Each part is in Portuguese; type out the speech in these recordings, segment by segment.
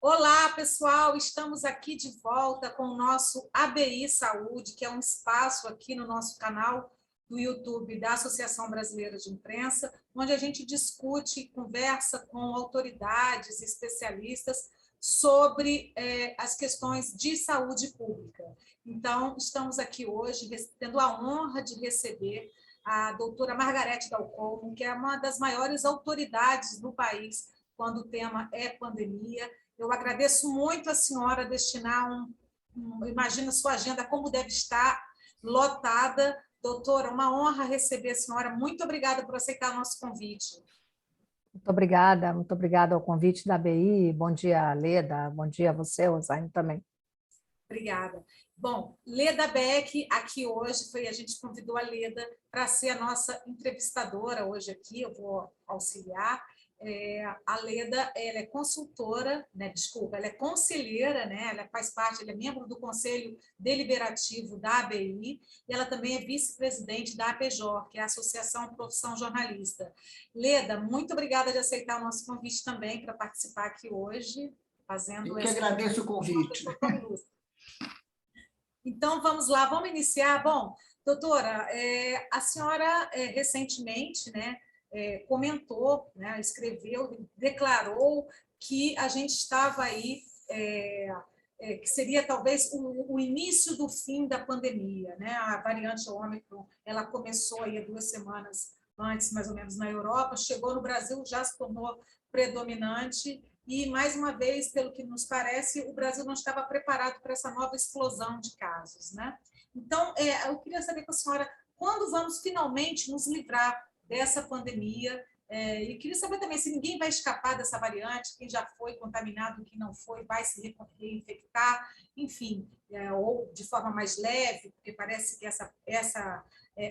Olá, pessoal! Estamos aqui de volta com o nosso ABI Saúde, que é um espaço aqui no nosso canal do YouTube da Associação Brasileira de Imprensa, onde a gente discute e conversa com autoridades, especialistas sobre as questões de saúde pública. Então, estamos aqui hoje tendo a honra de receber a doutora Margarete Dalcomo, que é uma das maiores autoridades do país quando o tema é pandemia. Eu agradeço muito a senhora destinar imagina sua agenda como deve estar lotada. Doutora, uma honra receber a senhora. Muito obrigada por aceitar o nosso convite. Muito obrigada ao convite da ABI. Bom dia, Leda. Bom dia a você, Rosane, também. Obrigada. Bom, Leda Beck aqui hoje, a gente convidou a Leda para ser a nossa entrevistadora hoje aqui, eu vou auxiliar. A Leda, ela é consultora, né, desculpa, ela é conselheira, né, ela faz parte, ela é membro do Conselho Deliberativo da ABI, e ela também é vice-presidente da APJOR, que é a Associação Profissão Jornalista. Leda, muito obrigada de aceitar o nosso convite também para participar aqui hoje, fazendo Eu que agradeço o convite. Então, vamos lá, vamos iniciar. Bom, doutora, a senhora recentemente, né, comentou, né, escreveu, declarou que a gente estava aí, que seria talvez o início do fim da pandemia, né? A variante Ômicron, ela começou aí 2 semanas antes, mais ou menos, na Europa, chegou no Brasil, já se tornou predominante, e, mais uma vez, pelo que nos parece, o Brasil não estava preparado para essa nova explosão de casos, né? Então, eu queria saber com a senhora, quando vamos finalmente nos livrar dessa pandemia? E queria saber também se ninguém vai escapar dessa variante, quem já foi contaminado, quem não foi, vai se reinfectar, enfim, ou de forma mais leve, porque parece que essa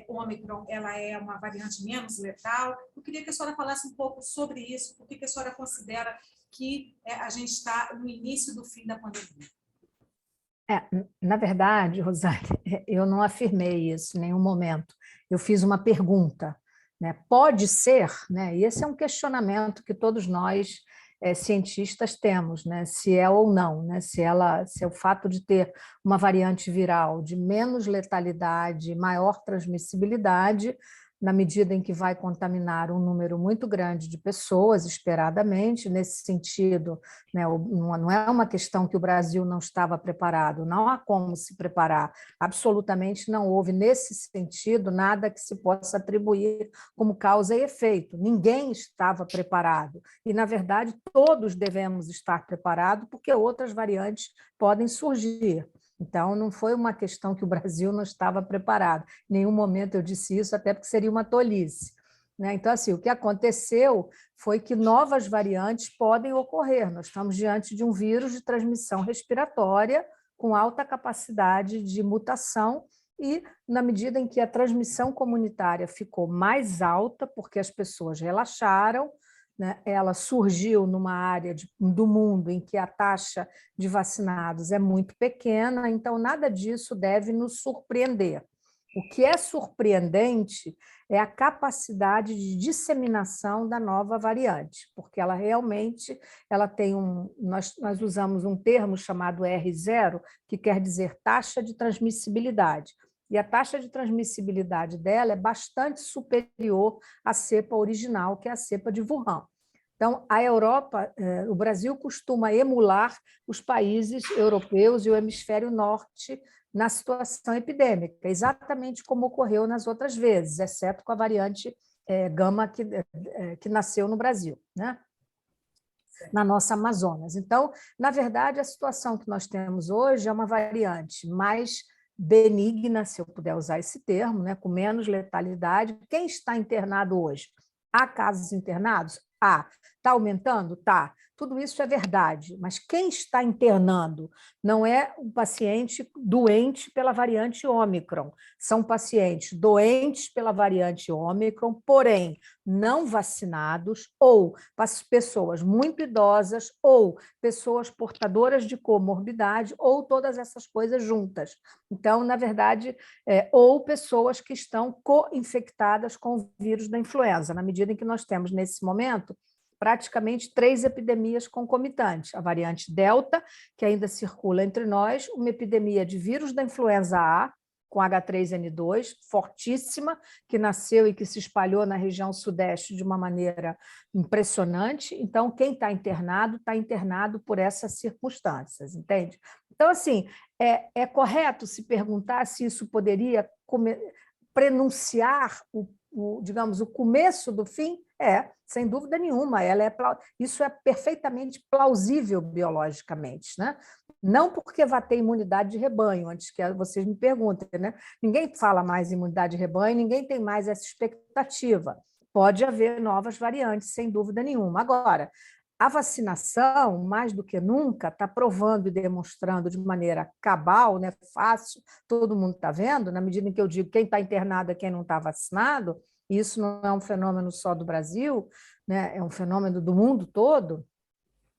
Ômicron, ela é uma variante menos letal. Eu queria que a senhora falasse um pouco sobre isso, por que a senhora considera que a gente está no início do fim da pandemia. Na verdade, Rosane, eu não afirmei isso em nenhum momento. Eu fiz uma pergunta, né? Pode ser, né? E esse é um questionamento que todos nós, cientistas, temos, né? Se é ou não, né? Se é o fato de ter uma variante viral de menos letalidade, maior transmissibilidade, na medida em que vai contaminar um número muito grande de pessoas, esperadamente. Nesse sentido, né, não é uma questão que o Brasil não estava preparado, não há como se preparar, absolutamente não houve, nesse sentido, nada que se possa atribuir como causa e efeito, ninguém estava preparado, e, na verdade, todos devemos estar preparados, porque outras variantes podem surgir. Então, não foi uma questão que o Brasil não estava preparado. Em nenhum momento eu disse isso, até porque seria uma tolice. Então, assim, o que aconteceu foi que novas variantes podem ocorrer. Nós estamos diante de um vírus de transmissão respiratória com alta capacidade de mutação e, na medida em que a transmissão comunitária ficou mais alta, porque as pessoas relaxaram, né, ela surgiu numa área do mundo em que a taxa de vacinados é muito pequena, então nada disso deve nos surpreender. O que é surpreendente é a capacidade de disseminação da nova variante, porque ela realmente tem nós usamos um termo chamado R0, que quer dizer taxa de transmissibilidade. E a taxa de transmissibilidade dela é bastante superior à cepa original, que é a cepa de Wuhan. Então, a Europa, o Brasil costuma emular os países europeus e o hemisfério norte na situação epidêmica, exatamente como ocorreu nas outras vezes, exceto com a variante Gama que nasceu no Brasil, né? Na nossa Amazonas. Então, na verdade, a situação que nós temos hoje é uma variante mais benigna, se eu puder usar esse termo, né, com menos letalidade. Quem está internado hoje? Há casos internados? Há. Está aumentando? Está. Tudo isso é verdade, mas quem está internando não é um paciente doente pela variante Ômicron, são pacientes doentes pela variante Ômicron, porém não vacinados, ou pessoas muito idosas, ou pessoas portadoras de comorbidade, ou todas essas coisas juntas. Então, na verdade, ou pessoas que estão co-infectadas com o vírus da influenza, na medida em que nós temos, nesse momento, praticamente 3 epidemias concomitantes. A variante Delta, que ainda circula entre nós, uma epidemia de vírus da influenza A, com H3N2, fortíssima, que nasceu e que se espalhou na região sudeste de uma maneira impressionante. Então, quem está internado por essas circunstâncias, entende? Então, assim, é correto se perguntar se isso poderia prenunciar digamos, o começo do fim? Sem dúvida nenhuma. Isso é perfeitamente plausível biologicamente, né? Não porque vai ter imunidade de rebanho, antes que vocês me perguntem, né? Ninguém fala mais em imunidade de rebanho, ninguém tem mais essa expectativa. Pode haver novas variantes, sem dúvida nenhuma. Agora, a vacinação, mais do que nunca, está provando e demonstrando de maneira cabal, né, fácil, todo mundo está vendo, na medida em que eu digo quem está internado é quem não está vacinado, e isso não é um fenômeno só do Brasil, né, é um fenômeno do mundo todo,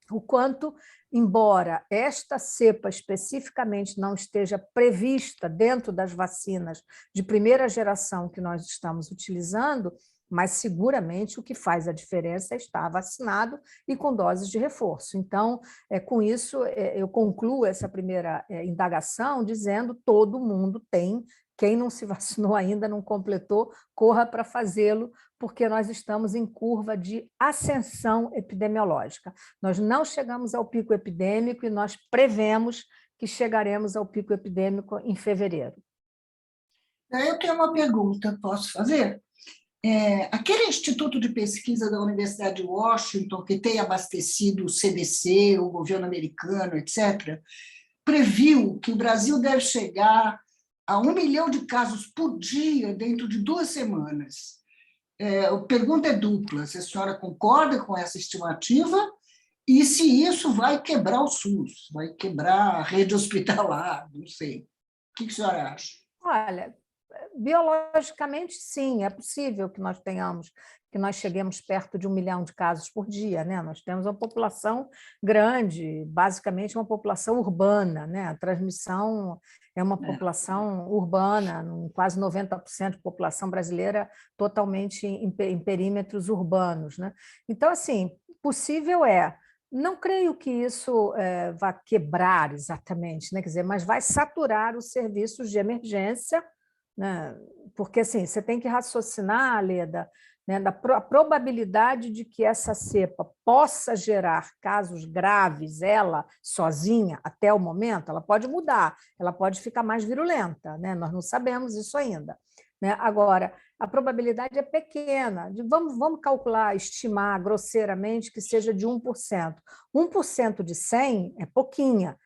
o quanto, embora esta cepa especificamente não esteja prevista dentro das vacinas de primeira geração que nós estamos utilizando, mas seguramente o que faz a diferença é estar vacinado e com doses de reforço. Então, com isso, eu concluo essa primeira indagação dizendo que todo mundo tem. Quem não se vacinou ainda, não completou, corra para fazê-lo, porque nós estamos em curva de ascensão epidemiológica. Nós não chegamos ao pico epidêmico e nós prevemos que chegaremos ao pico epidêmico em fevereiro. Eu tenho uma pergunta, posso fazer? Aquele instituto de pesquisa da Universidade de Washington, que tem abastecido o CDC, o governo americano, etc., previu que o Brasil deve chegar a 1 milhão de casos por dia dentro de 2 semanas. A pergunta é dupla: se a senhora concorda com essa estimativa e se isso vai quebrar o SUS, vai quebrar a rede hospitalar, não sei. O que a senhora acha? Olha, biologicamente, sim, é possível que nós cheguemos perto de 1 milhão de casos por dia, né? Nós temos uma população grande, basicamente uma população urbana, né? A transmissão é uma população urbana, quase 90% da população brasileira totalmente em perímetros urbanos, né? Então, assim, possível é. Não creio que isso vá quebrar exatamente, né? Quer dizer, mas vai saturar os serviços de emergência, né? Porque assim, você tem que raciocinar, Leda, né, a probabilidade de que essa cepa possa gerar casos graves, ela sozinha, até o momento, ela pode mudar, ela pode ficar mais virulenta, né? Nós não sabemos isso ainda. Né? Agora, a probabilidade é pequena. Vamos calcular, estimar grosseiramente que seja de 1%. 1% de 100 é pouquinha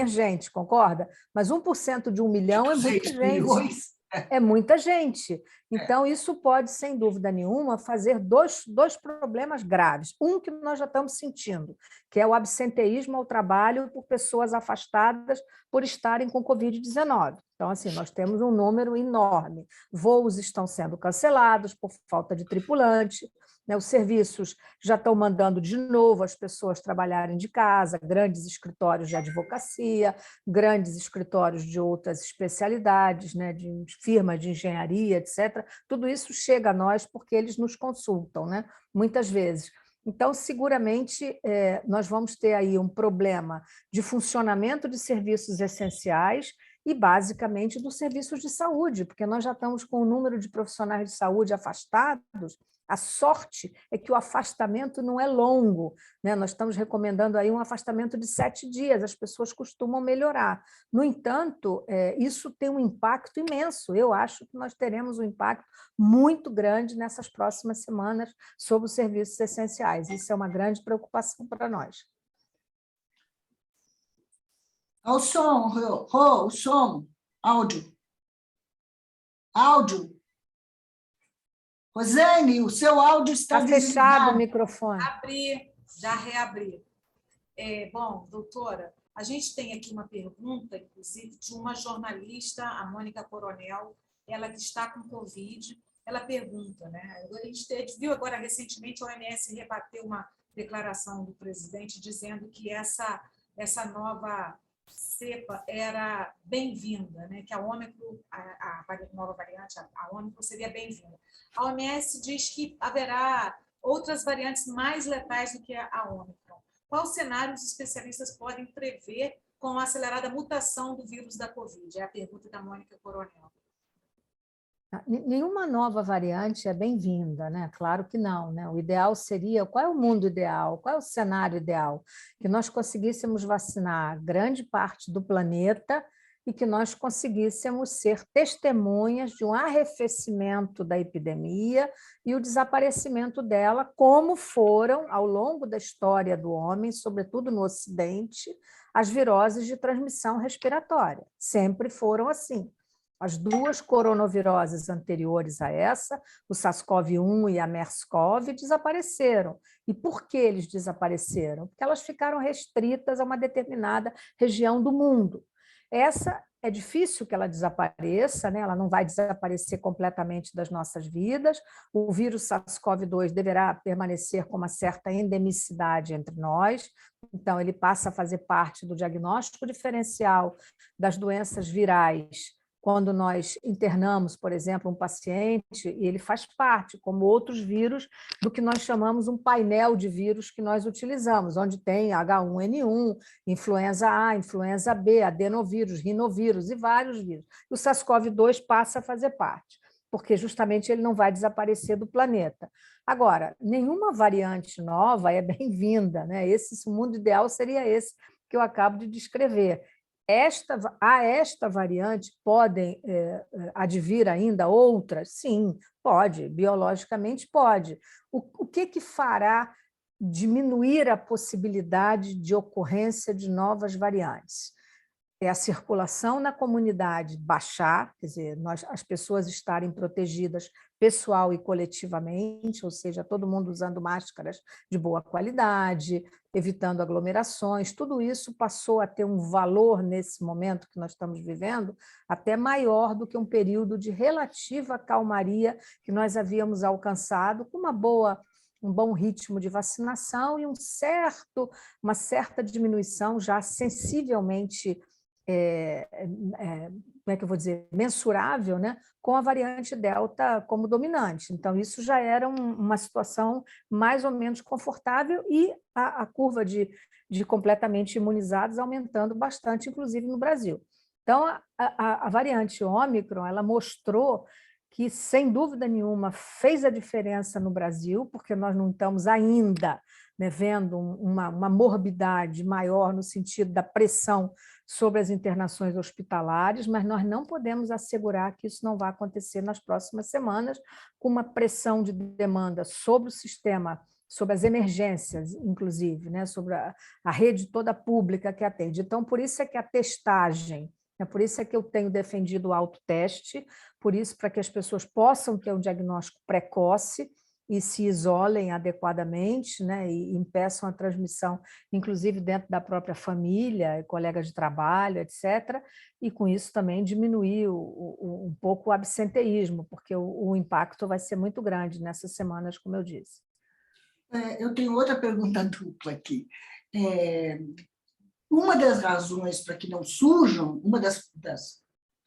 gente, concorda? Mas 1% de 1 milhão é muita gente. É muita gente. Então, isso pode, sem dúvida nenhuma, fazer dois problemas graves. Um que nós já estamos sentindo, que é o absenteísmo ao trabalho por pessoas afastadas por estarem com Covid-19. Então, assim, nós temos um número enorme. Voos estão sendo cancelados por falta de tripulante, né? Os serviços já estão mandando de novo as pessoas trabalharem de casa, grandes escritórios de advocacia, grandes escritórios de outras especialidades, né? De firmas de engenharia, etc. Tudo isso chega a nós porque eles nos consultam, né? Muitas vezes. Então, seguramente, nós vamos ter aí um problema de funcionamento de serviços essenciais e, basicamente, dos serviços de saúde, porque nós já estamos com o número de profissionais de saúde afastados. A sorte é que o afastamento não é longo, né? Nós estamos recomendando aí um afastamento de 7 dias, as pessoas costumam melhorar. No entanto, isso tem um impacto imenso. Eu acho que nós teremos um impacto muito grande nessas próximas semanas sobre os serviços essenciais. Isso é uma grande preocupação para nós. O som, áudio. Áudio. Rosane, o seu áudio está fechado o microfone. Já reabri. Bom, doutora, a gente tem aqui uma pergunta, inclusive, de uma jornalista, a Mônica Coronel, ela que está com Covid. Ela pergunta, né? A gente viu agora recentemente a OMS rebateu uma declaração do presidente dizendo que essa nova cepa era bem-vinda, né? Que a Ômicron, a nova variante, a Ômicron seria bem-vinda. A OMS diz que haverá outras variantes mais letais do que a Ômicron. Qual cenário os especialistas podem prever com a acelerada mutação do vírus da Covid? É a pergunta da Mônica Coronel. Nenhuma nova variante é bem-vinda, né? Claro que não, né? O ideal seria, qual é o mundo ideal? Qual é o cenário ideal? Que nós conseguíssemos vacinar grande parte do planeta e que nós conseguíssemos ser testemunhas de um arrefecimento da epidemia e o desaparecimento dela, como foram, ao longo da história do homem, sobretudo no Ocidente, as viroses de transmissão respiratória. Sempre foram assim. As duas coronaviroses anteriores a essa, o SARS-CoV-1 e a MERS-CoV, desapareceram. E por que eles desapareceram? Porque elas ficaram restritas a uma determinada região do mundo. Essa é difícil que ela desapareça, né? Ela não vai desaparecer completamente das nossas vidas. O vírus SARS-CoV-2 deverá permanecer com uma certa endemicidade entre nós, então ele passa a fazer parte do diagnóstico diferencial das doenças virais. Quando nós internamos, por exemplo, um paciente, e ele faz parte, como outros vírus, do que nós chamamos um painel de vírus que nós utilizamos, onde tem H1N1, influenza A, influenza B, adenovírus, rinovírus e vários vírus. E o SARS-CoV-2 passa a fazer parte, porque justamente ele não vai desaparecer do planeta. Agora, nenhuma variante nova é bem-vinda, né? O mundo ideal seria esse que eu acabo de descrever. A esta variante podem advir ainda outras? Sim, pode, biologicamente pode. O que fará diminuir a possibilidade de ocorrência de novas variantes? É a circulação na comunidade baixar, quer dizer, as pessoas estarem protegidas pessoal e coletivamente, ou seja, todo mundo usando máscaras de boa qualidade, evitando aglomerações, tudo isso passou a ter um valor nesse momento que nós estamos vivendo, até maior do que um período de relativa calmaria que nós havíamos alcançado com um bom ritmo de vacinação e uma certa diminuição já sensivelmente como é que eu vou dizer, mensurável, né, com a variante Delta como dominante. Então, isso já era uma situação mais ou menos confortável e a curva de completamente imunizados aumentando bastante, inclusive no Brasil. Então, a variante Ômicron, ela mostrou que, sem dúvida nenhuma, fez a diferença no Brasil, porque nós não estamos ainda, né, vendo uma morbidade maior no sentido da pressão sobre as internações hospitalares, mas nós não podemos assegurar que isso não vai acontecer nas próximas semanas, com uma pressão de demanda sobre o sistema, sobre as emergências, inclusive, né, sobre a rede toda pública que atende. Então, por isso é que a testagem, por isso é que eu tenho defendido o autoteste, por isso, para que as pessoas possam ter um diagnóstico precoce e se isolem adequadamente, né, e impeçam a transmissão, inclusive dentro da própria família, colegas de trabalho, etc., e com isso também diminuir um pouco o absenteísmo, porque o impacto vai ser muito grande nessas semanas, como eu disse. Eu tenho outra pergunta dupla aqui. Uma das razões para que não surjam, uma das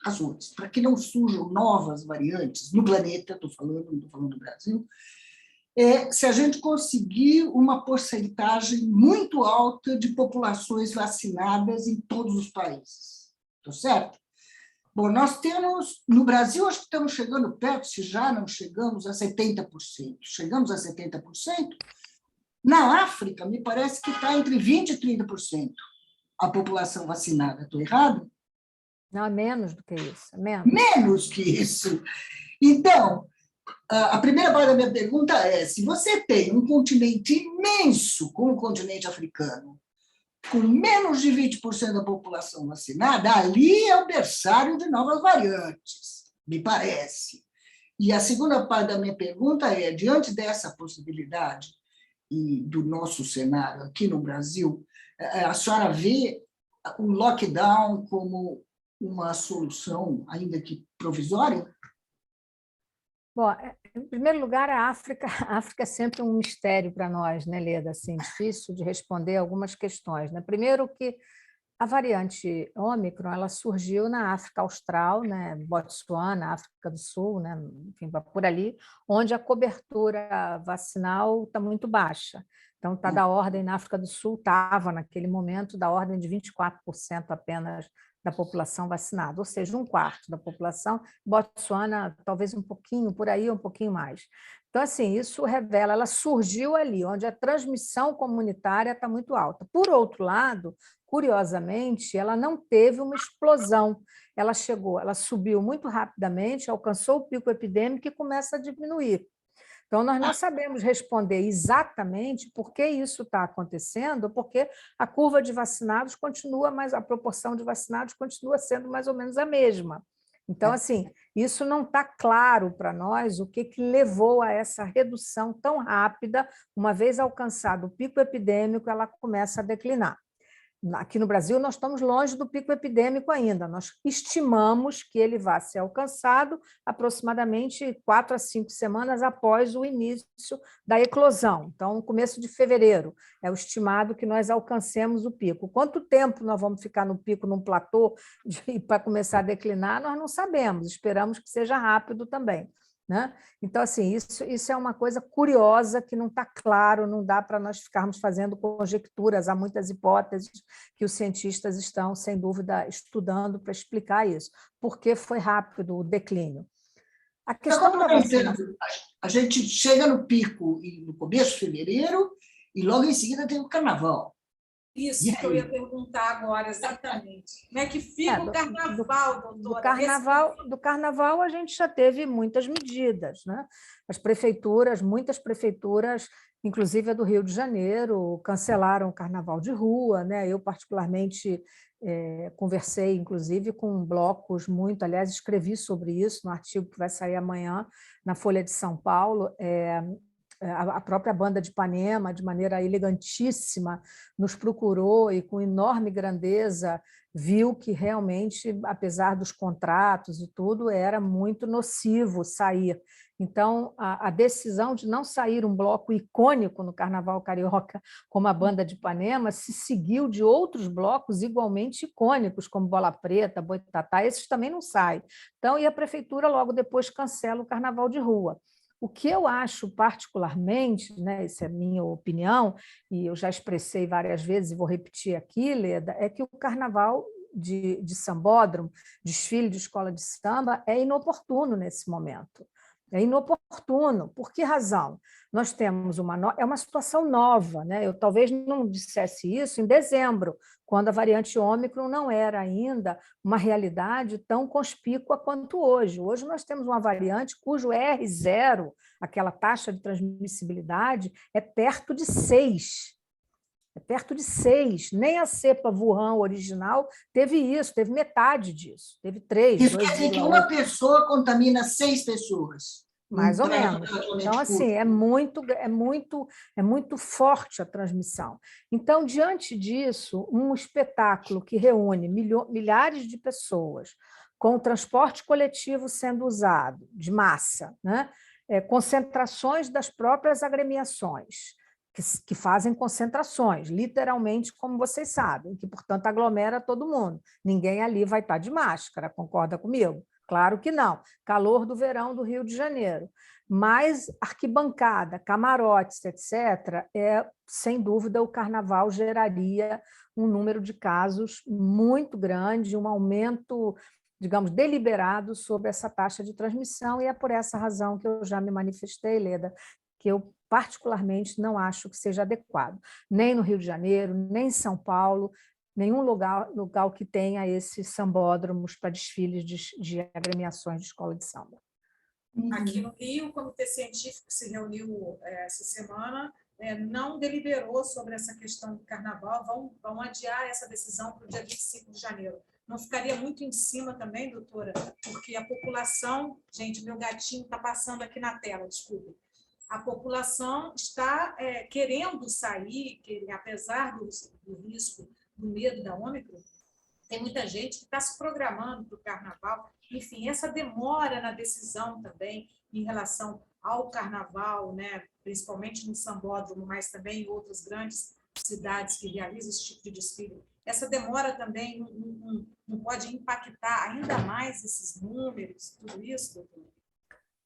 razões para que não surjam novas variantes no planeta, não estou falando do Brasil, se a gente conseguir uma porcentagem muito alta de populações vacinadas em todos os países. Estou certo? Bom, nós temos, no Brasil, acho que estamos chegando perto, se já não chegamos a 70%. Chegamos a 70%. Na África, me parece que está entre 20% e 30% a população vacinada. Estou errado? Não, é menos do que isso. Menos que isso. Então, a primeira parte da minha pergunta é: se você tem um continente imenso, como o continente africano, com menos de 20% da população vacinada, ali é o berçário de novas variantes, me parece. E a segunda parte da minha pergunta é: diante dessa possibilidade e do nosso cenário aqui no Brasil, a senhora vê o lockdown como uma solução, ainda que provisória? Bom, em primeiro lugar, a África é sempre um mistério para nós, né, Leda? Assim, difícil de responder algumas questões, né? Primeiro que A variante Ômicron, ela surgiu na África Austral, né, Botsuana, África do Sul, né, enfim, por ali, onde a cobertura vacinal está muito baixa. Então, está da ordem, na África do Sul, estava naquele momento da ordem de 24% apenas da população vacinada, ou seja, um quarto da população. Botsuana, talvez um pouquinho, por aí, um pouquinho mais. Então, assim, isso revela, ela surgiu ali, onde a transmissão comunitária está muito alta. Por outro lado, curiosamente, ela não teve uma explosão. Ela chegou, ela subiu muito rapidamente, alcançou o pico epidêmico e começa a diminuir. Então, nós não sabemos responder exatamente por que isso está acontecendo, porque a curva de vacinados continua, mas a proporção de vacinados continua sendo mais ou menos a mesma. Então, assim, isso não está claro para nós o que levou a essa redução tão rápida. Uma vez alcançado o pico epidêmico, ela começa a declinar. Aqui no Brasil, nós estamos longe do pico epidêmico ainda. Nós estimamos que ele vá ser alcançado aproximadamente 4 a 5 semanas após o início da eclosão. Então, no começo de fevereiro, é o estimado que nós alcancemos o pico. Quanto tempo nós vamos ficar no pico, num platô, para começar a declinar, nós não sabemos. Esperamos que seja rápido também. Né? Então, assim, isso é uma coisa curiosa que não está claro, não dá para nós ficarmos fazendo conjecturas, há muitas hipóteses que os cientistas estão, sem dúvida, estudando para explicar isso. Por que foi rápido o declínio? A questão da vacinação... A gente chega no pico no começo de fevereiro e logo em seguida tem o carnaval. Isso que eu ia perguntar agora, exatamente. Como é que fica o carnaval, doutora? Do carnaval, a gente já teve muitas medidas, né? As prefeituras, muitas prefeituras, inclusive a do Rio de Janeiro, cancelaram o carnaval de rua, né? Eu, particularmente, conversei, inclusive, com blocos muito... Aliás, escrevi sobre isso no artigo que vai sair amanhã na Folha de São Paulo. A própria banda de Ipanema, de maneira elegantíssima, nos procurou e, com enorme grandeza, viu que realmente, apesar dos contratos e tudo, era muito nocivo sair. Então, a decisão de não sair um bloco icônico no Carnaval Carioca, como a banda de Ipanema, se seguiu de outros blocos igualmente icônicos, como Bola Preta, Boitatá, esses também não saem. Então, e a prefeitura logo depois cancela o Carnaval de rua. O que eu acho particularmente, né, essa é a minha opinião, e eu já expressei várias vezes e vou repetir aqui, Leda, é que o carnaval de sambódromo, desfile de escola de samba, é inoportuno nesse momento. É inoportuno. Por que razão? Nós temos é uma situação nova, né? Eu talvez não dissesse isso em dezembro, quando a variante Ômicron não era ainda uma realidade tão conspícua quanto hoje. Hoje nós temos uma variante cujo R0, aquela taxa de transmissibilidade, é perto de 6. É perto de 6. Nem a cepa Wuhan original teve isso, teve metade disso, teve 3. Isso quer dizer que uma pessoa contamina 6 pessoas. Mais ou menos. Então, assim, é muito forte a transmissão. Então, diante disso, um espetáculo que reúne milhares de pessoas, com o transporte coletivo sendo usado, de massa, né? Concentrações das próprias agremiações, que fazem concentrações, literalmente, como vocês sabem, que, portanto, aglomera todo mundo. Ninguém ali vai estar de máscara, concorda comigo? Claro que não. Calor do verão do Rio de Janeiro. Mas arquibancada, camarotes, etc., sem dúvida, o carnaval geraria um número de casos muito grande, um aumento, digamos, deliberado sobre essa taxa de transmissão, e é por essa razão que eu já me manifestei, Leda, que eu particularmente não acho que seja adequado, nem no Rio de Janeiro, nem em São Paulo, nenhum lugar que tenha esses sambódromos para desfiles de agremiações de escola de samba. Aqui no Rio, o Comitê Científico que se reuniu essa semana não deliberou sobre essa questão do carnaval, vão adiar essa decisão para o dia 25 de janeiro. Não ficaria muito em cima também, doutora, porque a população... Gente, meu gatinho está passando aqui na tela, desculpa. A população está querendo sair, apesar do risco, do medo da Ômicron, tem muita gente que está se programando para o carnaval. Enfim, essa demora na decisão também em relação ao carnaval, né? Principalmente no Sambódromo, mas também em outras grandes cidades que realizam esse tipo de desfile, essa demora também não pode impactar ainda mais esses números, tudo isso, doutor?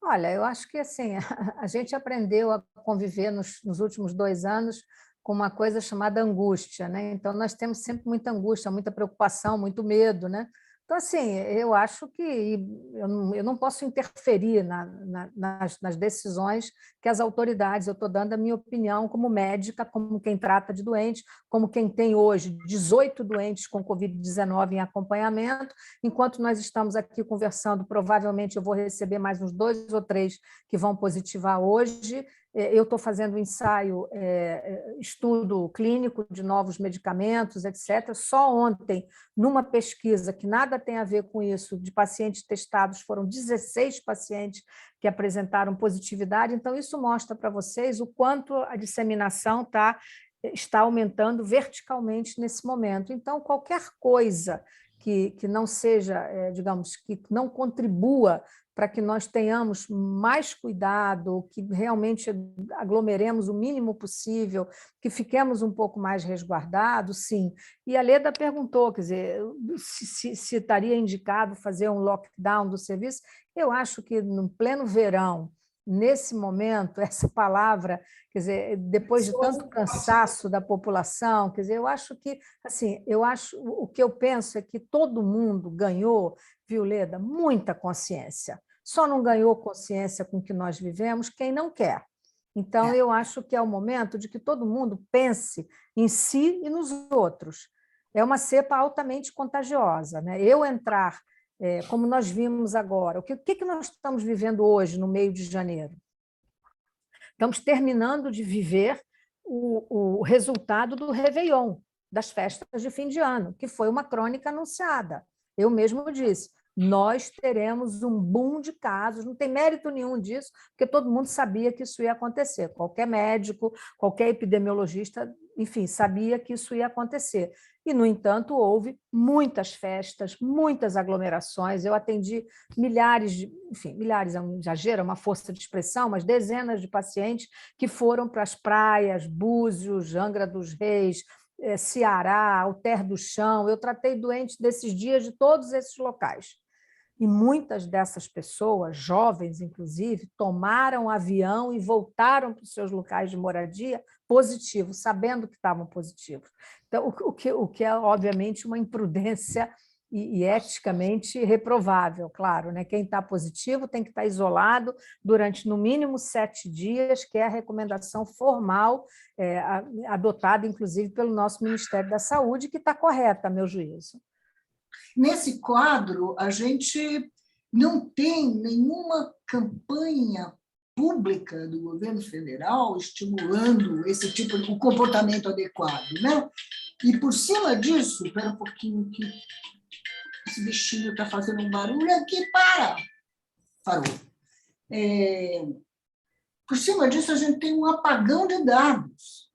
Olha, eu acho que assim, a gente aprendeu a conviver nos últimos 2 anos com uma coisa chamada angústia, né? Então, nós temos sempre muita angústia, muita preocupação, muito medo, né? Então, assim, eu acho que eu não posso interferir nas decisões que as autoridades, eu estou dando a minha opinião como médica, como quem trata de doente, como quem tem hoje 18 doentes com Covid-19 em acompanhamento, enquanto nós estamos aqui conversando, provavelmente eu vou receber mais uns 2 ou 3 que vão positivar hoje. Eu estou fazendo um ensaio, estudo clínico de novos medicamentos, etc. Só ontem, numa pesquisa que nada tem a ver com isso, de pacientes testados, foram 16 pacientes que apresentaram positividade. Então, isso mostra para vocês o quanto a disseminação está aumentando verticalmente nesse momento. Então, qualquer coisa que não seja, digamos, que não contribua para que nós tenhamos mais cuidado, que realmente aglomeremos o mínimo possível, que fiquemos um pouco mais resguardados, sim. E a Leda perguntou, quer dizer, se estaria indicado fazer um lockdown do serviço. Eu acho que no pleno verão, nesse momento, essa palavra, quer dizer, depois de tanto cansaço da população, quer dizer, eu acho que, assim, o que eu penso é que todo mundo ganhou, viu, Leda, muita consciência. Só não ganhou consciência com o que nós vivemos quem não quer. Então, eu acho que é o momento de que todo mundo pense em si e nos outros. É uma cepa altamente contagiosa, né? Eu entrar, como nós vimos agora, o que nós estamos vivendo hoje, no meio de janeiro? Estamos terminando de viver o resultado do Réveillon, das festas de fim de ano, que foi uma crônica anunciada. Eu mesmo disse, nós teremos um boom de casos, não tem mérito nenhum disso, porque todo mundo sabia que isso ia acontecer. Qualquer médico, qualquer epidemiologista, enfim, sabia que isso ia acontecer. E, no entanto, houve muitas festas, muitas aglomerações. Eu atendi milhares, milhares é um exagero, é uma força de expressão, mas dezenas de pacientes que foram para as praias, Búzios, Angra dos Reis, Ceará, Alter do Chão. Eu tratei doentes desses dias de todos esses locais. E muitas dessas pessoas, jovens inclusive, tomaram avião e voltaram para os seus locais de moradia positivos, sabendo que estavam positivos. Então, o que é, obviamente, uma imprudência e eticamente reprovável, claro, né? Quem está positivo tem que estar isolado durante, no mínimo, 7 dias, que é a recomendação formal, adotada, inclusive, pelo nosso Ministério da Saúde, que está correta, a meu juízo. Nesse quadro, a gente não tem nenhuma campanha pública do governo federal estimulando esse tipo de comportamento adequado, né? E, por cima disso, espera um pouquinho que esse bichinho está fazendo um barulho aqui, parou. Por cima disso, a gente tem um apagão de dados.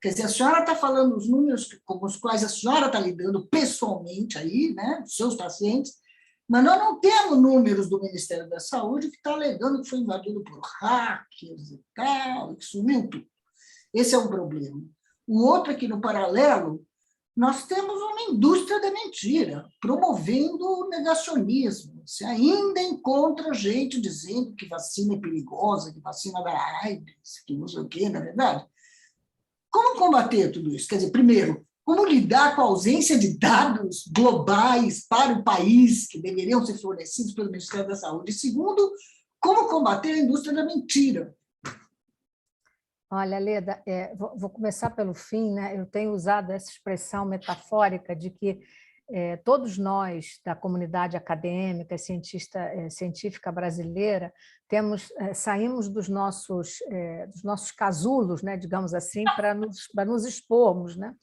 Quer dizer, a senhora está falando os números com os quais a senhora está lidando pessoalmente aí, né, dos seus pacientes, mas nós não temos números do Ministério da Saúde que está alegando que foi invadido por hackers e tal, e que sumiu tudo. Esse é um problema. O outro é que, no paralelo, nós temos uma indústria da mentira, promovendo o negacionismo. Você ainda encontra gente dizendo que vacina é perigosa, que vacina da AIDS, que não sei o quê, na verdade. Como combater tudo isso? Quer dizer, primeiro, como lidar com a ausência de dados globais para o país que deveriam ser fornecidos pelo Ministério da Saúde? E segundo, como combater a indústria da mentira? Olha, Leda, vou começar pelo fim, né? Eu tenho usado essa expressão metafórica de que todos nós da comunidade acadêmica, científica brasileira, saímos dos nossos casulos, né, digamos assim, para nos expormos, né?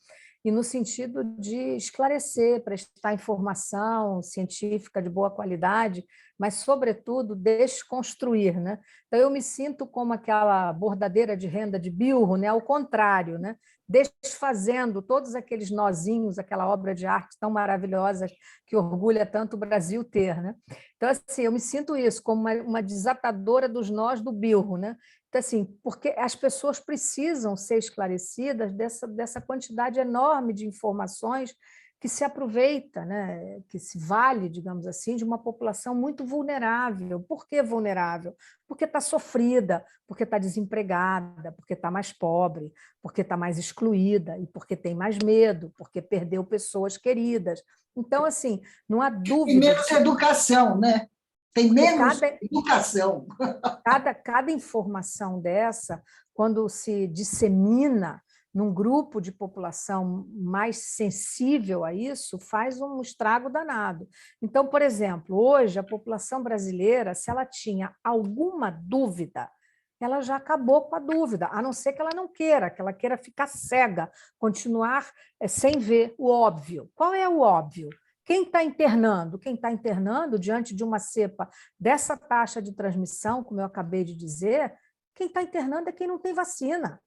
E no sentido de esclarecer, prestar informação científica de boa qualidade, mas, sobretudo, desconstruir, né? Então, eu me sinto como aquela bordadeira de renda de Bilro, né? Ao contrário, né? Desfazendo todos aqueles nozinhos, aquela obra de arte tão maravilhosa que orgulha tanto o Brasil ter, né? Então, assim, eu me sinto isso, como uma desatadora dos nós do Bilro, né? Então, assim, porque as pessoas precisam ser esclarecidas dessa quantidade enorme de informações que se aproveita, né, que se vale, digamos assim, de uma população muito vulnerável. Por que vulnerável? Porque está sofrida, porque está desempregada, porque está mais pobre, porque está mais excluída e porque tem mais medo, porque perdeu pessoas queridas. Então, assim, não há Tem dúvida de menos que educação, né? Tem menos cada, educação. cada informação dessa, quando se dissemina num grupo de população mais sensível a isso, faz um estrago danado. Então, por exemplo, hoje a população brasileira, se ela tinha alguma dúvida, ela já acabou com a dúvida, a não ser que ela não queira, que ela queira ficar cega, continuar sem ver o óbvio. Qual é o óbvio? Quem está internando? Quem está internando diante de uma cepa dessa taxa de transmissão, como eu acabei de dizer, quem está internando é quem não tem vacina.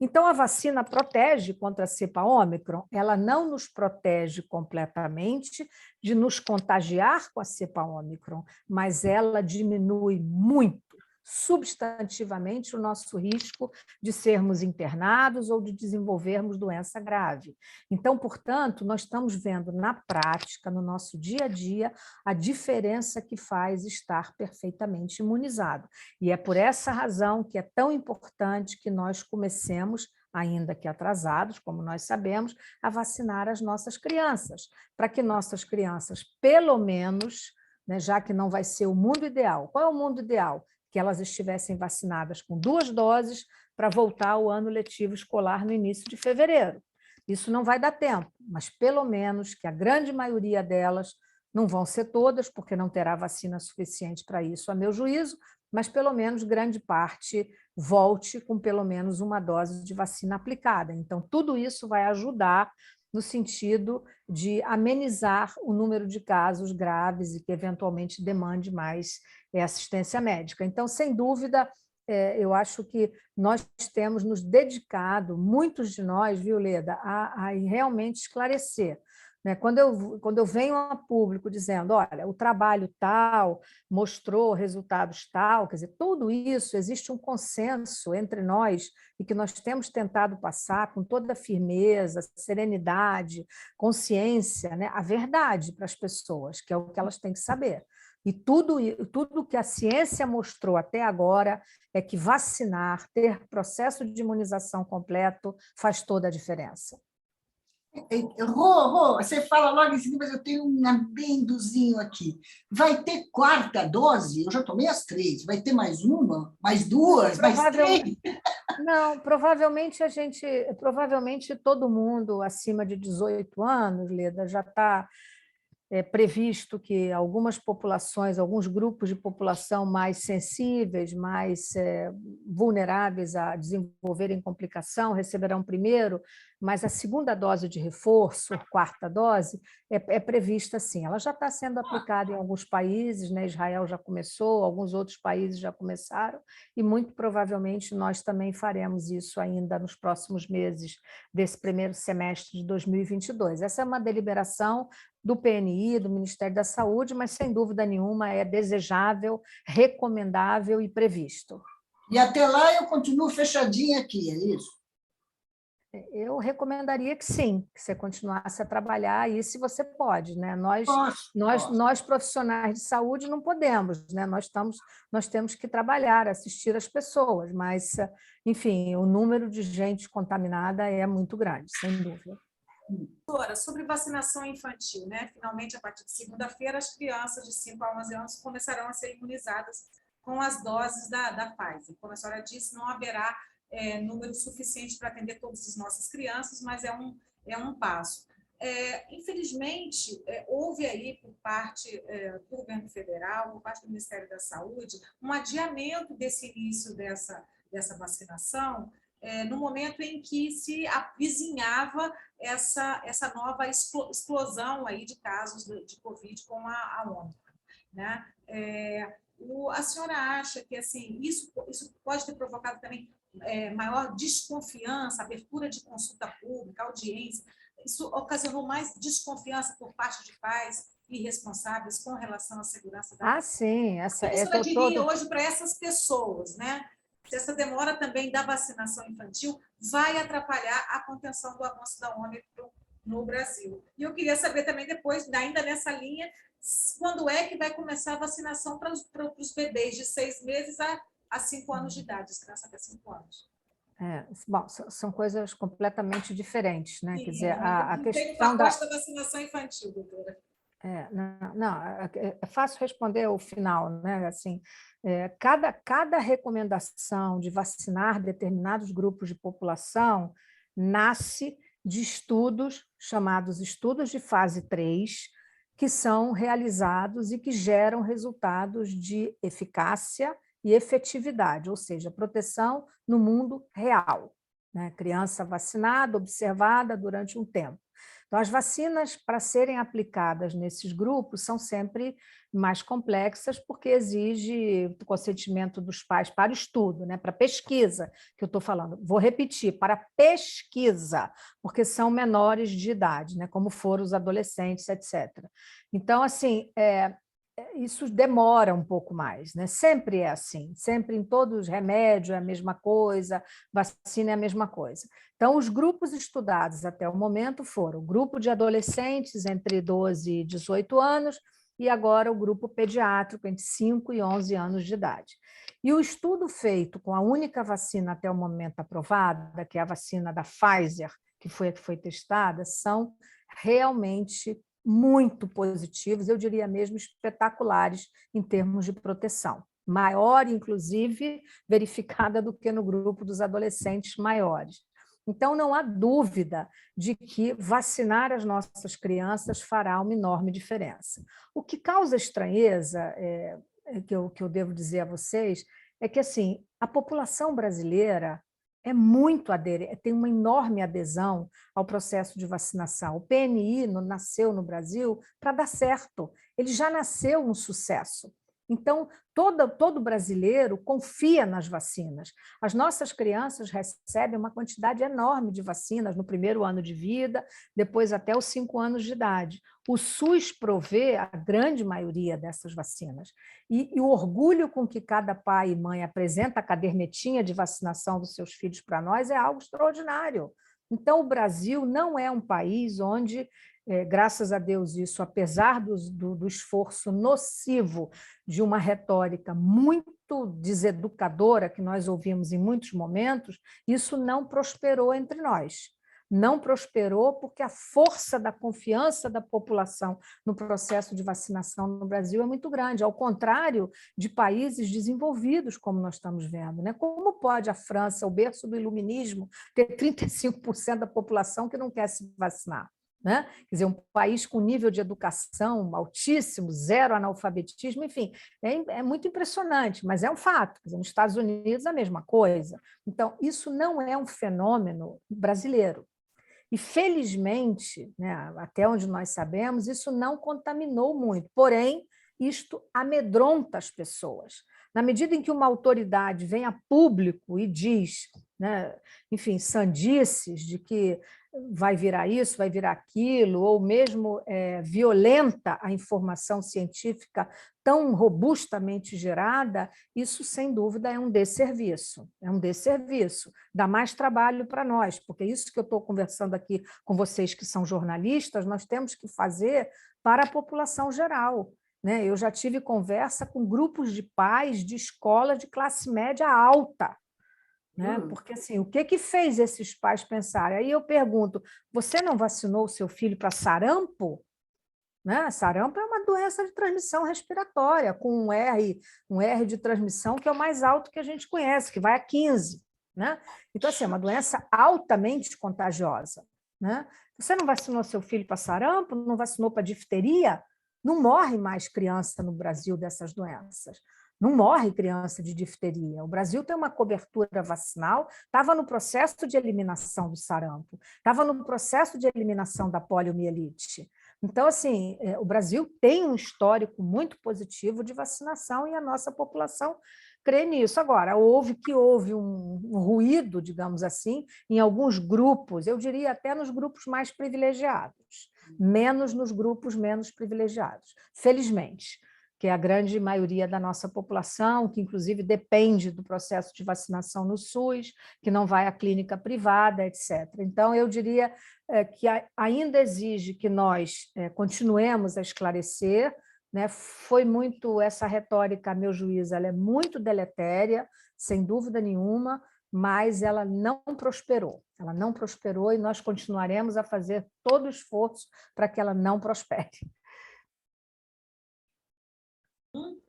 Então, a vacina protege contra a cepa Ômicron, ela não nos protege completamente de nos contagiar com a cepa Ômicron, mas ela diminui muito, substantivamente, o nosso risco de sermos internados ou de desenvolvermos doença grave. Então, portanto, nós estamos vendo na prática, no nosso dia a dia, a diferença que faz estar perfeitamente imunizado. E é por essa razão que é tão importante que nós comecemos, ainda que atrasados, como nós sabemos, a vacinar as nossas crianças, para que nossas crianças, pelo menos, né, já que não vai ser o mundo ideal. Qual é o mundo ideal? Que elas estivessem vacinadas com 2 doses para voltar ao ano letivo escolar no início de fevereiro. Isso não vai dar tempo, mas pelo menos que a grande maioria delas, não vão ser todas, porque não terá vacina suficiente para isso, a meu juízo, mas pelo menos grande parte volte com pelo menos uma dose de vacina aplicada. Então, tudo isso vai ajudar no sentido de amenizar o número de casos graves e que eventualmente demande mais assistência médica. Então, sem dúvida, eu acho que nós temos nos dedicado, muitos de nós, viu, Leda, a realmente esclarecer. Quando eu venho a público dizendo, olha, o trabalho tal mostrou resultados tal, quer dizer, tudo isso, existe um consenso entre nós e que nós temos tentado passar com toda a firmeza, serenidade, consciência, né, a verdade para as pessoas, que é o que elas têm que saber. E tudo que a ciência mostrou até agora é que vacinar, ter processo de imunização completo faz toda a diferença. Rô, você fala logo em seguida, mas eu tenho um abendozinho aqui. Vai ter 4ª dose? Eu já tomei as 3. Vai ter mais uma? Mais 2? Mais 3? Não, provavelmente todo mundo acima de 18 anos, Leda, já está previsto que algumas populações, alguns grupos de população mais sensíveis, mais vulneráveis a desenvolverem complicação, receberão primeiro, mas a 2ª dose de reforço, 4ª dose, é prevista sim. Ela já está sendo aplicada em alguns países, né? Israel já começou, alguns outros países já começaram, e muito provavelmente nós também faremos isso ainda nos próximos meses desse primeiro semestre de 2022. Essa é uma deliberação do PNI, do Ministério da Saúde, mas, sem dúvida nenhuma, é desejável, recomendável e previsto. E até lá eu continuo fechadinha aqui, é isso? Eu recomendaria que sim, que você continuasse a trabalhar aí, se você pode, né? Nós profissionais de saúde não podemos, né? Nós temos que trabalhar, assistir as pessoas, mas, enfim, o número de gente contaminada é muito grande, sem dúvida. Doutora, sobre vacinação infantil, né? Finalmente, a partir de segunda-feira, as crianças de 5 a 11 anos começarão a ser imunizadas com as doses da Pfizer. Como a senhora disse, não haverá número suficiente para atender todas as nossas crianças, mas é um passo. Infelizmente, houve aí, por parte do governo federal, por parte do Ministério da Saúde, um adiamento desse início dessa vacinação, no momento em que se avizinhava essa nova explosão aí de casos de Covid com a Ômicron, né? A senhora acha que assim, isso pode ter provocado também maior desconfiança, abertura de consulta pública, audiência? Isso ocasionou mais desconfiança por parte de pais e responsáveis com relação à segurança da sim. O que a senhora diria hoje para essas pessoas, né? Se essa demora também da vacinação infantil vai atrapalhar a contenção do avanço da Ômicron no Brasil. E eu queria saber também depois, ainda nessa linha, quando é que vai começar a vacinação para os bebês de 6 meses a 5 anos de idade, as crianças até 5 anos. Bom, são coisas completamente diferentes, né? Quer dizer, a Não tem o questão da... pacote da vacinação infantil, doutora. Não, é fácil responder o final, né? Assim, cada recomendação de vacinar determinados grupos de população nasce de estudos chamados estudos de fase 3, que são realizados e que geram resultados de eficácia e efetividade, ou seja, proteção no mundo real, né? Criança vacinada, observada durante um tempo. Então, as vacinas, para serem aplicadas nesses grupos, são sempre mais complexas, porque exige o consentimento dos pais para o estudo, né? Para pesquisa, que eu estou falando. Vou repetir, para pesquisa, porque são menores de idade, né? Como foram os adolescentes, etc. Então, assim, isso demora um pouco mais, né? Sempre é assim, sempre em todos os remédios é a mesma coisa, vacina é a mesma coisa. Então, os grupos estudados até o momento foram o grupo de adolescentes entre 12 e 18 anos e agora o grupo pediátrico entre 5 e 11 anos de idade. E o estudo feito com a única vacina até o momento aprovada, que é a vacina da Pfizer, que foi testada, são realmente muito positivos, eu diria mesmo espetaculares em termos de proteção. Maior, inclusive, verificada do que no grupo dos adolescentes maiores. Então, não há dúvida de que vacinar as nossas crianças fará uma enorme diferença. O que causa estranheza, que eu devo dizer a vocês, é que assim, a população brasileira tem uma enorme adesão ao processo de vacinação. O PNI nasceu no Brasil para dar certo, ele já nasceu um sucesso. Então, todo brasileiro confia nas vacinas. As nossas crianças recebem uma quantidade enorme de vacinas no primeiro ano de vida, depois até os 5 anos de idade. O SUS provê a grande maioria dessas vacinas. E o orgulho com que cada pai e mãe apresenta a cadernetinha de vacinação dos seus filhos para nós é algo extraordinário. Então, o Brasil não é um país onde, graças a Deus, isso, apesar do esforço nocivo de uma retórica muito deseducadora que nós ouvimos em muitos momentos, isso não prosperou entre nós. Não prosperou porque a força da confiança da população no processo de vacinação no Brasil é muito grande, ao contrário de países desenvolvidos, como nós estamos vendo, né? Como pode a França, o berço do iluminismo, ter 35% da população que não quer se vacinar? Né? Quer dizer, um país com nível de educação altíssimo, zero analfabetismo, enfim, é muito impressionante, mas é um fato. Quer dizer, nos Estados Unidos, a mesma coisa. Então, isso não é um fenômeno brasileiro. E, felizmente, né, até onde nós sabemos, isso não contaminou muito. Porém, isto amedronta as pessoas. Na medida em que uma autoridade vem a público e diz, né, enfim, sandices de que vai virar isso, vai virar aquilo, ou mesmo violenta a informação científica tão robustamente gerada, isso, sem dúvida, é um desserviço. É um desserviço. Dá mais trabalho para nós, porque isso que eu estou conversando aqui com vocês que são jornalistas, nós temos que fazer para a população geral. Né? Eu já tive conversa com grupos de pais de escola de classe média alta, né? Porque assim, o que fez esses pais pensarem? Aí eu pergunto, você não vacinou o seu filho para sarampo? Né? Sarampo é uma doença de transmissão respiratória, com um R de transmissão que é o mais alto que a gente conhece, que vai a 15. Né? Então, assim, é uma doença altamente contagiosa. Né? Você não vacinou seu filho para sarampo? Não vacinou para difteria? Não morre mais criança no Brasil dessas doenças. Não morre criança de difteria. O Brasil tem uma cobertura vacinal, estava no processo de eliminação do sarampo, estava no processo de eliminação da poliomielite. Então, assim, o Brasil tem um histórico muito positivo de vacinação e a nossa população crê nisso. Agora, houve um ruído, digamos assim, em alguns grupos, eu diria até nos grupos mais privilegiados, menos nos grupos menos privilegiados, felizmente. que é a grande maioria da nossa população, que inclusive depende do processo de vacinação no SUS, que não vai à clínica privada, etc. Então, eu diria que ainda exige que nós continuemos a esclarecer, né? Foi muito essa retórica, a meu juízo, ela é muito deletéria, sem dúvida nenhuma, mas ela não prosperou. Ela não prosperou e nós continuaremos a fazer todo o esforço para que ela não prospere.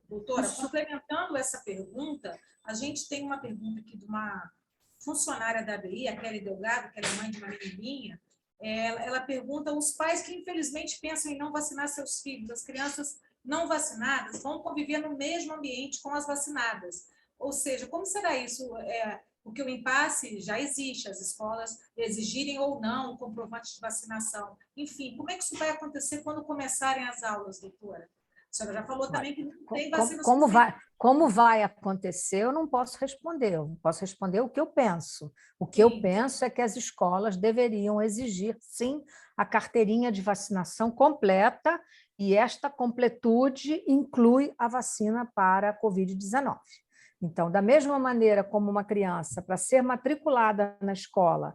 Doutora, complementando essa pergunta, a gente tem uma pergunta aqui de uma funcionária da ABI, a Kelly Delgado, que ela é mãe de uma menininha. Ela pergunta: os pais que infelizmente pensam em não vacinar seus filhos, as crianças não vacinadas, vão conviver no mesmo ambiente com as vacinadas. Ou seja, como será isso? Porque o impasse já existe, as escolas exigirem ou não o comprovante de vacinação. Enfim, como é que isso vai acontecer quando começarem as aulas, doutora? A senhora já falou também que não tem vacina suficiente. Como vai acontecer, eu não posso responder. Eu posso responder o que eu penso. O que Sim. eu penso é que as escolas deveriam exigir, sim, a carteirinha de vacinação completa, e esta completude inclui a vacina para a Covid-19. Então, da mesma maneira como uma criança, para ser matriculada na escola,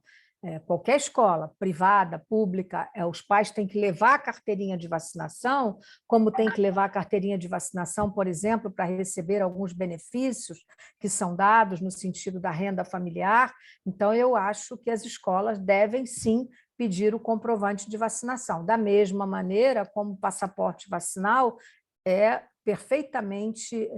qualquer escola, privada, pública, os pais têm que levar a carteirinha de vacinação, como tem que levar a carteirinha de vacinação, por exemplo, para receber alguns benefícios que são dados no sentido da renda familiar. Então, eu acho que as escolas devem, sim, pedir o comprovante de vacinação. Da mesma maneira como o passaporte vacinal é perfeitamente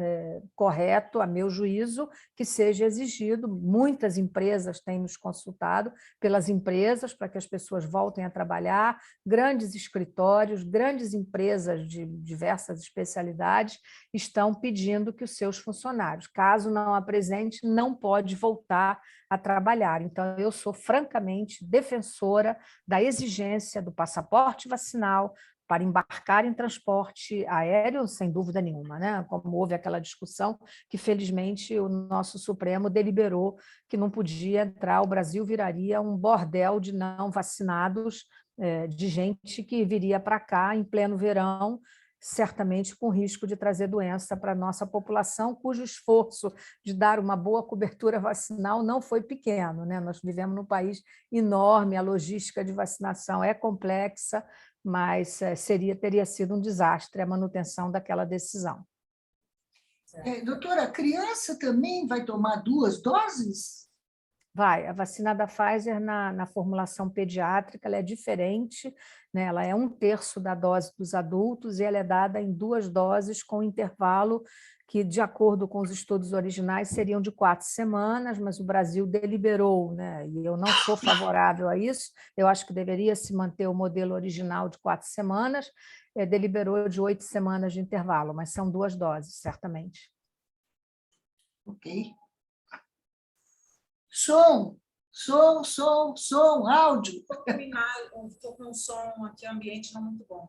correto, a meu juízo, que seja exigido. Muitas empresas têm nos consultado, pelas empresas, para que as pessoas voltem a trabalhar, grandes escritórios, grandes empresas de diversas especialidades estão pedindo que os seus funcionários, caso não apresente, não pode voltar a trabalhar. Então, eu sou francamente defensora da exigência do passaporte vacinal para embarcar em transporte aéreo, sem dúvida nenhuma, né? Como houve aquela discussão que, felizmente, o nosso Supremo deliberou que não podia entrar, o Brasil viraria um bordel de não vacinados, de gente que viria para cá em pleno verão, certamente com risco de trazer doença para a nossa população, cujo esforço de dar uma boa cobertura vacinal não foi pequeno, né? Nós vivemos num país enorme, a logística de vacinação é complexa, mas teria sido um desastre a manutenção daquela decisão. Doutora, a criança também vai tomar 2 doses? Vai, a vacina da Pfizer na formulação pediátrica ela é diferente, né? Ela é 1/3 da dose dos adultos e ela é dada em 2 doses com intervalo que, de acordo com os estudos originais, seriam de 4 semanas, mas o Brasil deliberou, né? E eu não sou favorável a isso, eu acho que deveria se manter o modelo original de 4 semanas, deliberou de 8 semanas de intervalo, mas são 2 doses, certamente. Ok. Som, áudio. Estou com um som aqui, ambiente não muito bom.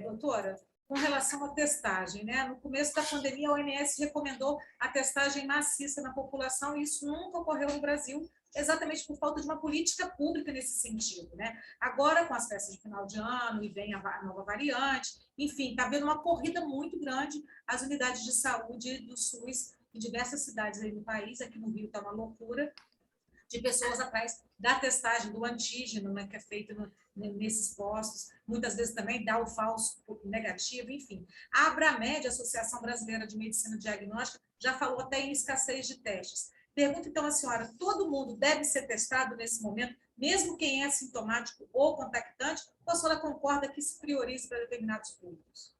Doutora, com relação à testagem, né? No começo da pandemia, a OMS recomendou a testagem maciça na população e isso nunca ocorreu no Brasil, exatamente por falta de uma política pública nesse sentido, né? Agora, com as festas de final de ano, e vem a nova variante, enfim, está havendo uma corrida muito grande às unidades de saúde do SUS em diversas cidades aí no país. Aqui no Rio está uma loucura de pessoas atrás da testagem do antígeno, né, que é feito nesses postos, muitas vezes também dá o falso negativo, enfim. A Abramed, a Associação Brasileira de Medicina Diagnóstica, já falou até em escassez de testes. Pergunto então à senhora: todo mundo deve ser testado nesse momento, mesmo quem é assintomático ou contactante, ou a senhora concorda que se priorize para determinados públicos?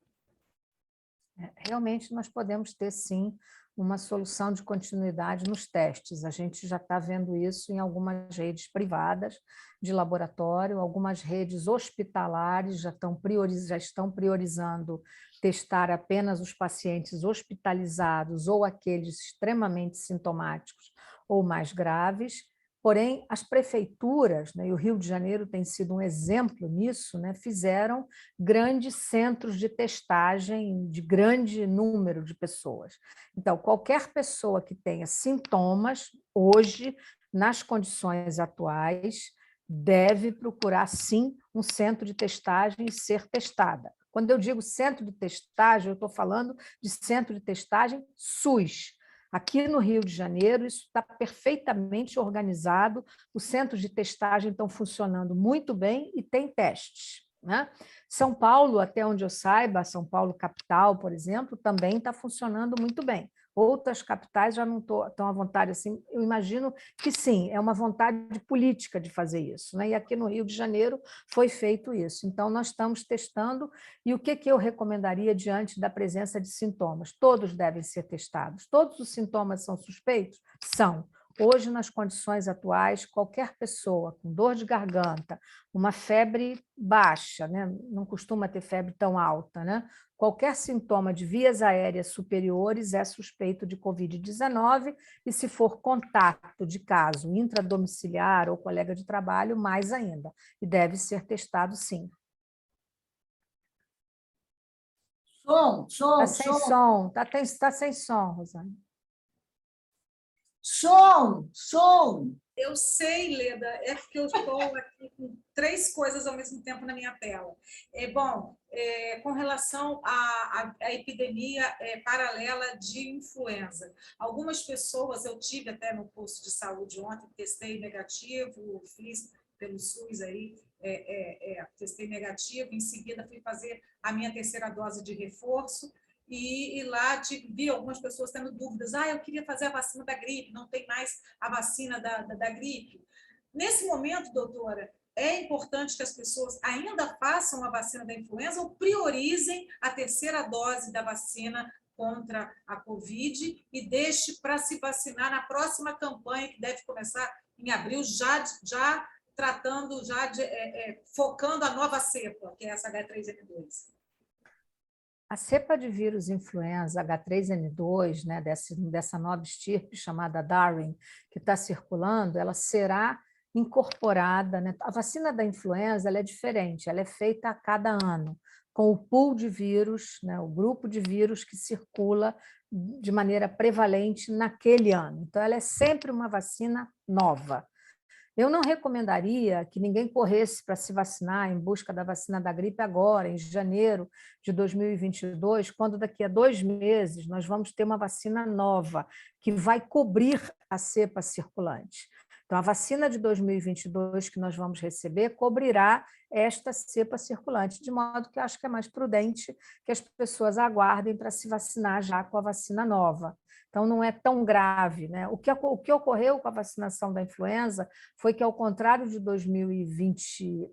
Realmente nós podemos ter, sim, uma solução de continuidade nos testes. A gente já está vendo isso em algumas redes privadas de laboratório, algumas redes hospitalares já estão priorizando testar apenas os pacientes hospitalizados ou aqueles extremamente sintomáticos ou mais graves. Porém, as prefeituras, né, e o Rio de Janeiro tem sido um exemplo nisso, né, fizeram grandes centros de testagem de grande número de pessoas. Então, qualquer pessoa que tenha sintomas, hoje, nas condições atuais, deve procurar, sim, um centro de testagem e ser testada. Quando eu digo centro de testagem, eu estou falando de centro de testagem SUS. Aqui no Rio de Janeiro, isso está perfeitamente organizado, os centros de testagem estão funcionando muito bem e tem testes, né? São Paulo, até onde eu saiba, São Paulo capital, por exemplo, também está funcionando muito bem. Outras capitais já não estão à vontade assim. Eu imagino que sim, é uma vontade política de fazer isso, né? E aqui no Rio de Janeiro foi feito isso. Então, nós estamos testando. E o que eu recomendaria diante da presença de sintomas? Todos devem ser testados. Todos os sintomas são suspeitos? São. Hoje, nas condições atuais, qualquer pessoa com dor de garganta, uma febre baixa, né? Não costuma ter febre tão alta, né? Qualquer sintoma de vias aéreas superiores é suspeito de Covid-19 e, se for contato de caso intradomiciliar ou colega de trabalho, mais ainda. E deve ser testado, sim. Som. Está sem som, Rosana. Som. Eu sei, Leda, é porque eu estou aqui com 3 coisas ao mesmo tempo na minha tela. Com relação à epidemia paralela de influenza, algumas pessoas, eu tive até no posto de saúde ontem, testei negativo, fiz pelo SUS aí, testei negativo, em seguida fui fazer a minha 3ª dose de reforço, e lá vi algumas pessoas tendo dúvidas. Eu queria fazer a vacina da gripe, não tem mais a vacina da gripe. Nesse momento, doutora, é importante que as pessoas ainda façam a vacina da influenza ou priorizem a 3ª dose da vacina contra a Covid e deixe para se vacinar na próxima campanha, que deve começar em abril, já tratando, focando a nova cepa, que é essa H3N2. A cepa de vírus influenza H3N2, né, dessa nova estirpe chamada Darwin, que está circulando, ela será incorporada, né? A vacina da influenza ela é diferente, ela é feita a cada ano, com o pool de vírus, né, o grupo de vírus que circula de maneira prevalente naquele ano. Então, ela é sempre uma vacina nova. Eu não recomendaria que ninguém corresse para se vacinar em busca da vacina da gripe agora, em janeiro de 2022, quando daqui a 2 meses nós vamos ter uma vacina nova que vai cobrir a cepa circulante. Então, a vacina de 2022 que nós vamos receber cobrirá esta cepa circulante, de modo que eu acho que é mais prudente que as pessoas aguardem para se vacinar já com a vacina nova. Então, não é tão grave, né? O que ocorreu com a vacinação da influenza foi que, ao contrário de 2020,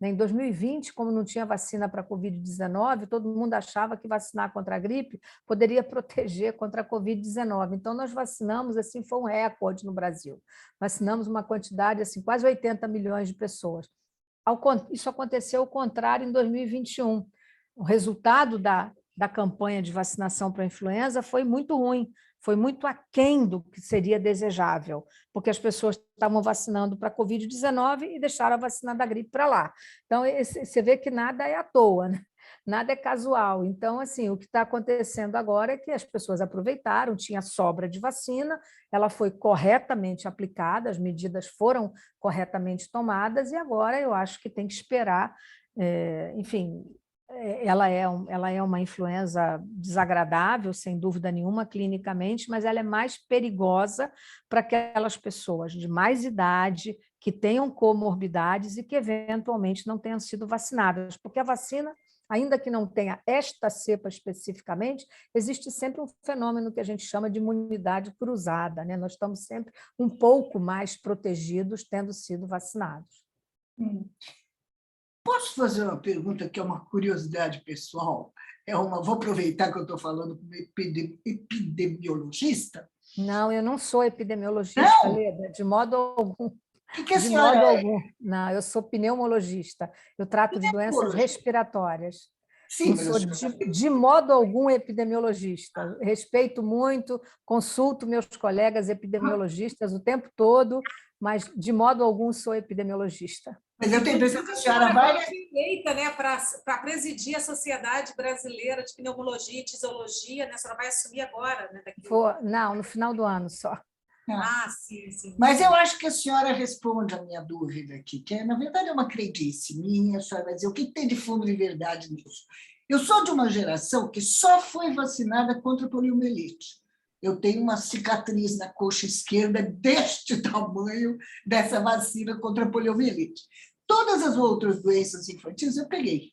né, em 2020, como não tinha vacina para a Covid-19, todo mundo achava que vacinar contra a gripe poderia proteger contra a Covid-19. Então, nós vacinamos, assim, foi um recorde no Brasil. Vacinamos uma quantidade, assim, quase 80 milhões de pessoas. Isso aconteceu ao contrário em 2021. O resultado da campanha de vacinação para a influenza foi muito ruim, foi muito aquém do que seria desejável, porque as pessoas estavam vacinando para a Covid-19 e deixaram a vacina da gripe para lá. Então, você vê que nada é à toa, né? Nada é casual. Então, assim, o que está acontecendo agora é que as pessoas aproveitaram, tinha sobra de vacina, ela foi corretamente aplicada, as medidas foram corretamente tomadas, e agora eu acho que tem que esperar, enfim, ela é uma influenza desagradável, sem dúvida nenhuma, clinicamente, mas ela é mais perigosa para aquelas pessoas de mais idade, que tenham comorbidades e que, eventualmente, não tenham sido vacinadas, porque a vacina, ainda que não tenha esta cepa especificamente, existe sempre um fenômeno que a gente chama de imunidade cruzada, né? Nós estamos sempre um pouco mais protegidos tendo sido vacinados. Posso fazer uma pergunta que é uma curiosidade pessoal? Vou aproveitar que eu estou falando como epidemiologista. Não, eu não sou epidemiologista, não? Leda, de modo algum. O que a de senhora modo é? algum. Não, eu sou pneumologista. Eu trato de doenças respiratórias. Sim, Não sou de modo algum epidemiologista. Respeito muito, consulto meus colegas epidemiologistas o tempo todo, mas de modo algum sou epidemiologista. Mas eu tenho a impressão que a senhora vai... eleita, né, para presidir a Sociedade Brasileira de Pneumologia e Tisiologia, né? A senhora vai assumir agora, né? Não, no final do ano só. Sim, sim. Mas eu acho que a senhora responde a minha dúvida aqui, que na verdade é uma crendice minha, a senhora vai dizer o que tem de fundo de verdade nisso. Eu sou de uma geração que só foi vacinada contra a poliomielite. Eu tenho uma cicatriz na coxa esquerda deste tamanho dessa vacina contra a poliomielite. Todas as outras doenças infantis eu peguei.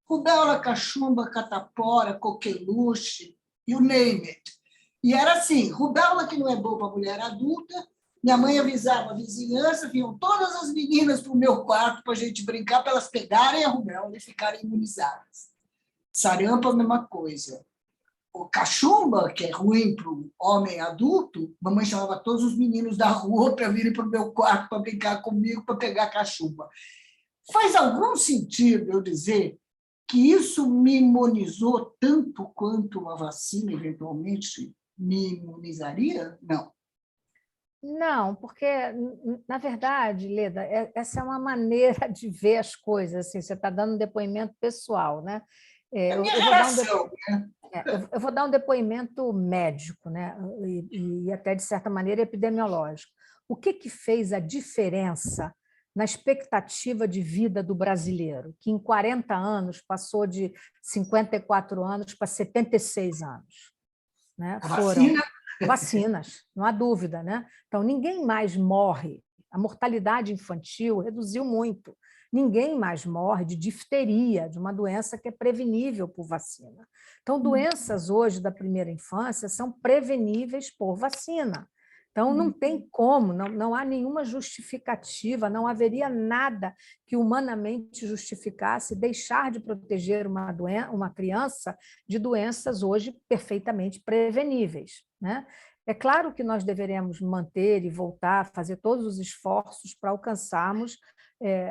Rubéola, cachumba, catapora, coqueluche, you name it. E era assim, rubéola que não é boa para mulher adulta, minha mãe avisava a vizinhança, vinham todas as meninas para o meu quarto para a gente brincar, para elas pegarem a rubéola e ficarem imunizadas. Sarampo, a mesma coisa. O cachumba, que é ruim para o homem adulto, mamãe chamava todos os meninos da rua para virem para o meu quarto para brincar comigo, para pegar cachumba. Faz algum sentido eu dizer que isso me imunizou tanto quanto uma vacina, eventualmente, me imunizaria? Não. Não, porque, na verdade, Leda, essa é uma maneira de ver as coisas. Assim, você está dando um depoimento pessoal, né? É a minha geração, né? Eu vou dar um depoimento médico, né? E até, de certa maneira, epidemiológico. O que fez a diferença na expectativa de vida do brasileiro, que em 40 anos passou de 54 anos para 76 anos? Né? A Foram vacina? vacinas, não há dúvida. Né? Então, ninguém mais morre. A mortalidade infantil reduziu muito. Ninguém mais morre de difteria, de uma doença que é prevenível por vacina. Então, doenças hoje da primeira infância são preveníveis por vacina. Então, não tem como, não há nenhuma justificativa, não haveria nada que humanamente justificasse deixar de proteger uma criança de doenças hoje perfeitamente preveníveis. Né? É claro que nós deveremos manter e voltar a fazer todos os esforços para alcançarmos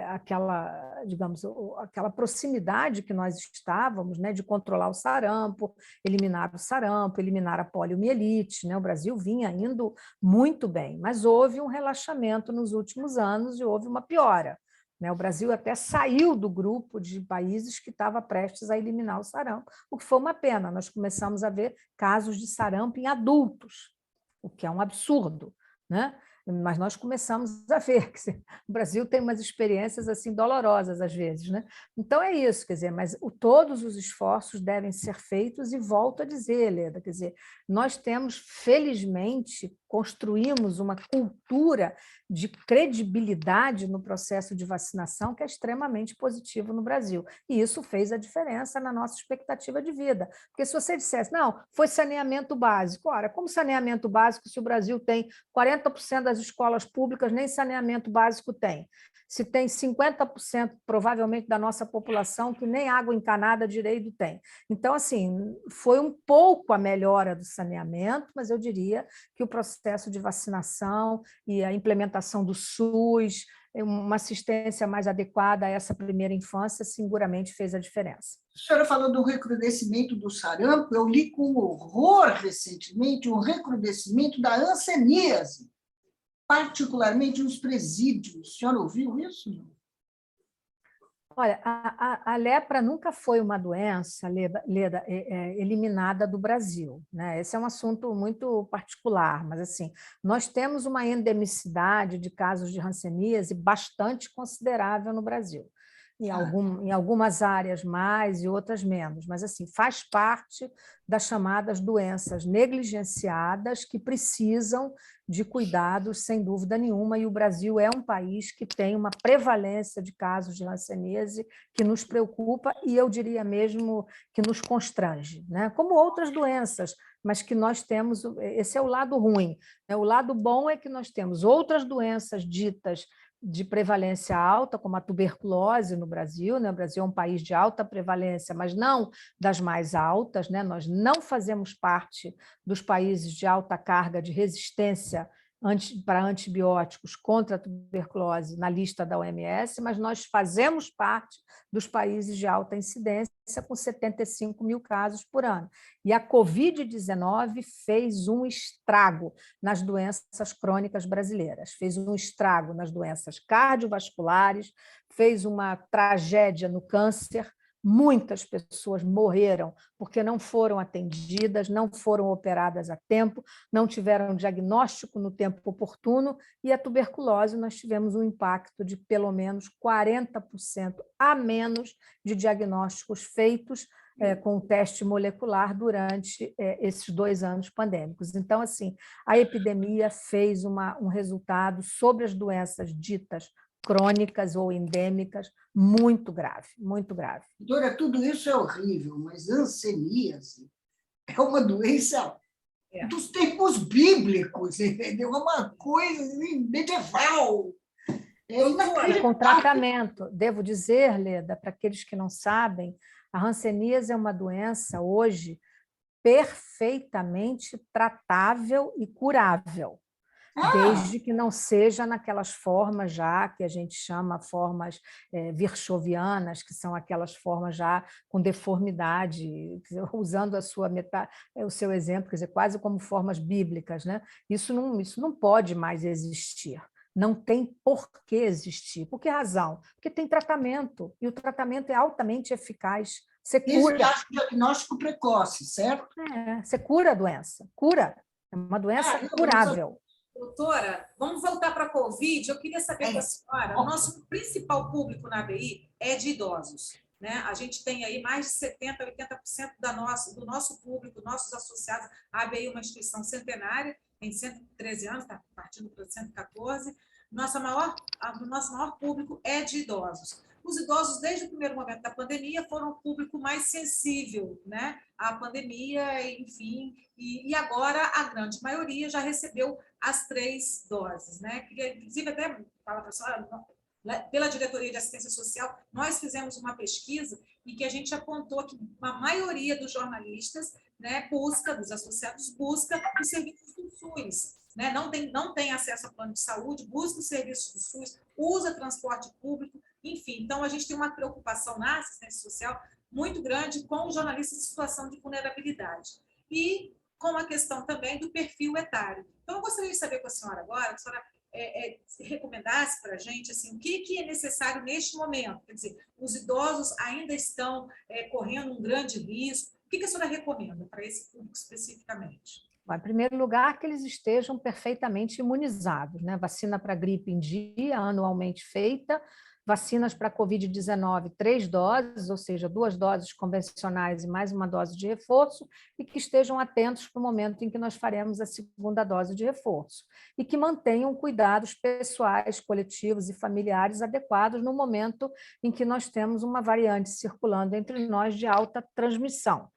aquela, digamos, aquela proximidade que nós estávamos, né, de controlar o sarampo, eliminar a poliomielite. Né? O Brasil vinha indo muito bem, mas houve um relaxamento nos últimos anos e houve uma piora. O Brasil até saiu do grupo de países que estava prestes a eliminar o sarampo, o que foi uma pena. Nós começamos a ver casos de sarampo em adultos, o que é um absurdo, né? Mas nós começamos a ver que o Brasil tem umas experiências assim dolorosas às vezes, né? Então é isso, quer dizer, mas todos os esforços devem ser feitos e volto a dizer, Leda, quer dizer, nós temos, felizmente, construímos uma cultura de credibilidade no processo de vacinação que é extremamente positivo no Brasil. E isso fez a diferença na nossa expectativa de vida. Porque se você dissesse, não, foi saneamento básico. Ora, como saneamento básico se o Brasil tem 40% das escolas públicas nem saneamento básico tem? Se tem 50% provavelmente da nossa população que nem água encanada direito tem. Então, assim, foi um pouco a melhora do saneamento, mas eu diria que o processo de vacinação e a implementação do SUS, uma assistência mais adequada a essa primeira infância, seguramente fez a diferença. A senhora falou do recrudescimento do sarampo, eu li com horror recentemente o recrudescimento da hanseníase, particularmente nos presídios. A senhora ouviu isso? Olha, a lepra nunca foi uma doença, Leda, eliminada do Brasil. Né? Esse é um assunto muito particular, mas assim, nós temos uma endemicidade de casos de hanseníase bastante considerável no Brasil. Em algumas áreas mais e outras menos, mas assim, faz parte das chamadas doenças negligenciadas que precisam de cuidados, sem dúvida nenhuma, e o Brasil é um país que tem uma prevalência de casos de hanseníase que nos preocupa e eu diria mesmo que nos constrange, né? Como outras doenças, mas que nós temos, esse é o lado ruim. O lado bom é que nós temos outras doenças ditas de prevalência alta, como a tuberculose no Brasil. Né? O Brasil é um país de alta prevalência, mas não das mais altas. Né? Nós não fazemos parte dos países de alta carga de resistência para antibióticos contra a tuberculose na lista da OMS, mas nós fazemos parte dos países de alta incidência, com 75 mil casos por ano. E a Covid-19 fez um estrago nas doenças crônicas brasileiras, fez um estrago nas doenças cardiovasculares, fez uma tragédia no câncer Muitas pessoas morreram porque não foram atendidas, não foram operadas a tempo, não tiveram diagnóstico no tempo oportuno, e a tuberculose nós tivemos um impacto de pelo menos 40% a menos de diagnósticos feitos com o teste molecular durante esses 2 anos pandêmicos. Então, assim, a epidemia fez um resultado sobre as doenças ditas crônicas ou endêmicas muito grave, muito grave. Doutora, tudo isso é horrível, mas hanseníase é uma doença dos tempos bíblicos, entendeu? É uma coisa medieval. Com tratamento. Devo dizer, Leda, para aqueles que não sabem, a hanseníase é uma doença hoje perfeitamente tratável e curável, desde que não seja naquelas formas já que a gente chama formas virchovianas, que são aquelas formas já com deformidade, usando o seu exemplo, quer dizer, quase como formas bíblicas, né? Isso não pode mais existir. Não tem por que existir. Por que razão? Porque tem tratamento, e o tratamento é altamente eficaz. Você cura. Esse diagnóstico precoce, certo? Você cura a doença. Cura. É uma doença curável. Doutora, vamos voltar para a Covid. Eu queria saber com a senhora, o nosso principal público na ABI é de idosos, né? A gente tem aí mais de 70%, 80% do nosso público, nossos associados. A ABI é uma instituição centenária, tem 113 anos, está partindo para 114. O nosso maior público é de idosos. Os idosos, desde o primeiro momento da pandemia, foram o público mais sensível, né, à pandemia, enfim, e agora a grande maioria já recebeu as 3 doses, né? Queria, inclusive, até falar para a senhora, pela Diretoria de Assistência Social, nós fizemos uma pesquisa em que a gente apontou que a maioria dos jornalistas, né, dos associados, busca os serviços do SUS, né? Não tem acesso a plano de saúde, busca os serviços do SUS, usa transporte público, enfim. Então, a gente tem uma preocupação na assistência social muito grande com os jornalistas em situação de vulnerabilidade. E com a questão também do perfil etário. Então, eu gostaria de saber com a senhora agora, que a senhora recomendasse para a gente assim, o que é necessário neste momento. Quer dizer, os idosos ainda estão correndo um grande risco. O que a senhora recomenda para esse público especificamente? Em primeiro lugar, que eles estejam perfeitamente imunizados, né? Vacina para gripe em dia, anualmente feita, vacinas para Covid-19, 3 doses, ou seja, 2 doses convencionais e mais uma dose de reforço, e que estejam atentos para o momento em que nós faremos a segunda dose de reforço, e que mantenham cuidados pessoais, coletivos e familiares adequados no momento em que nós temos uma variante circulando entre nós de alta transmissão.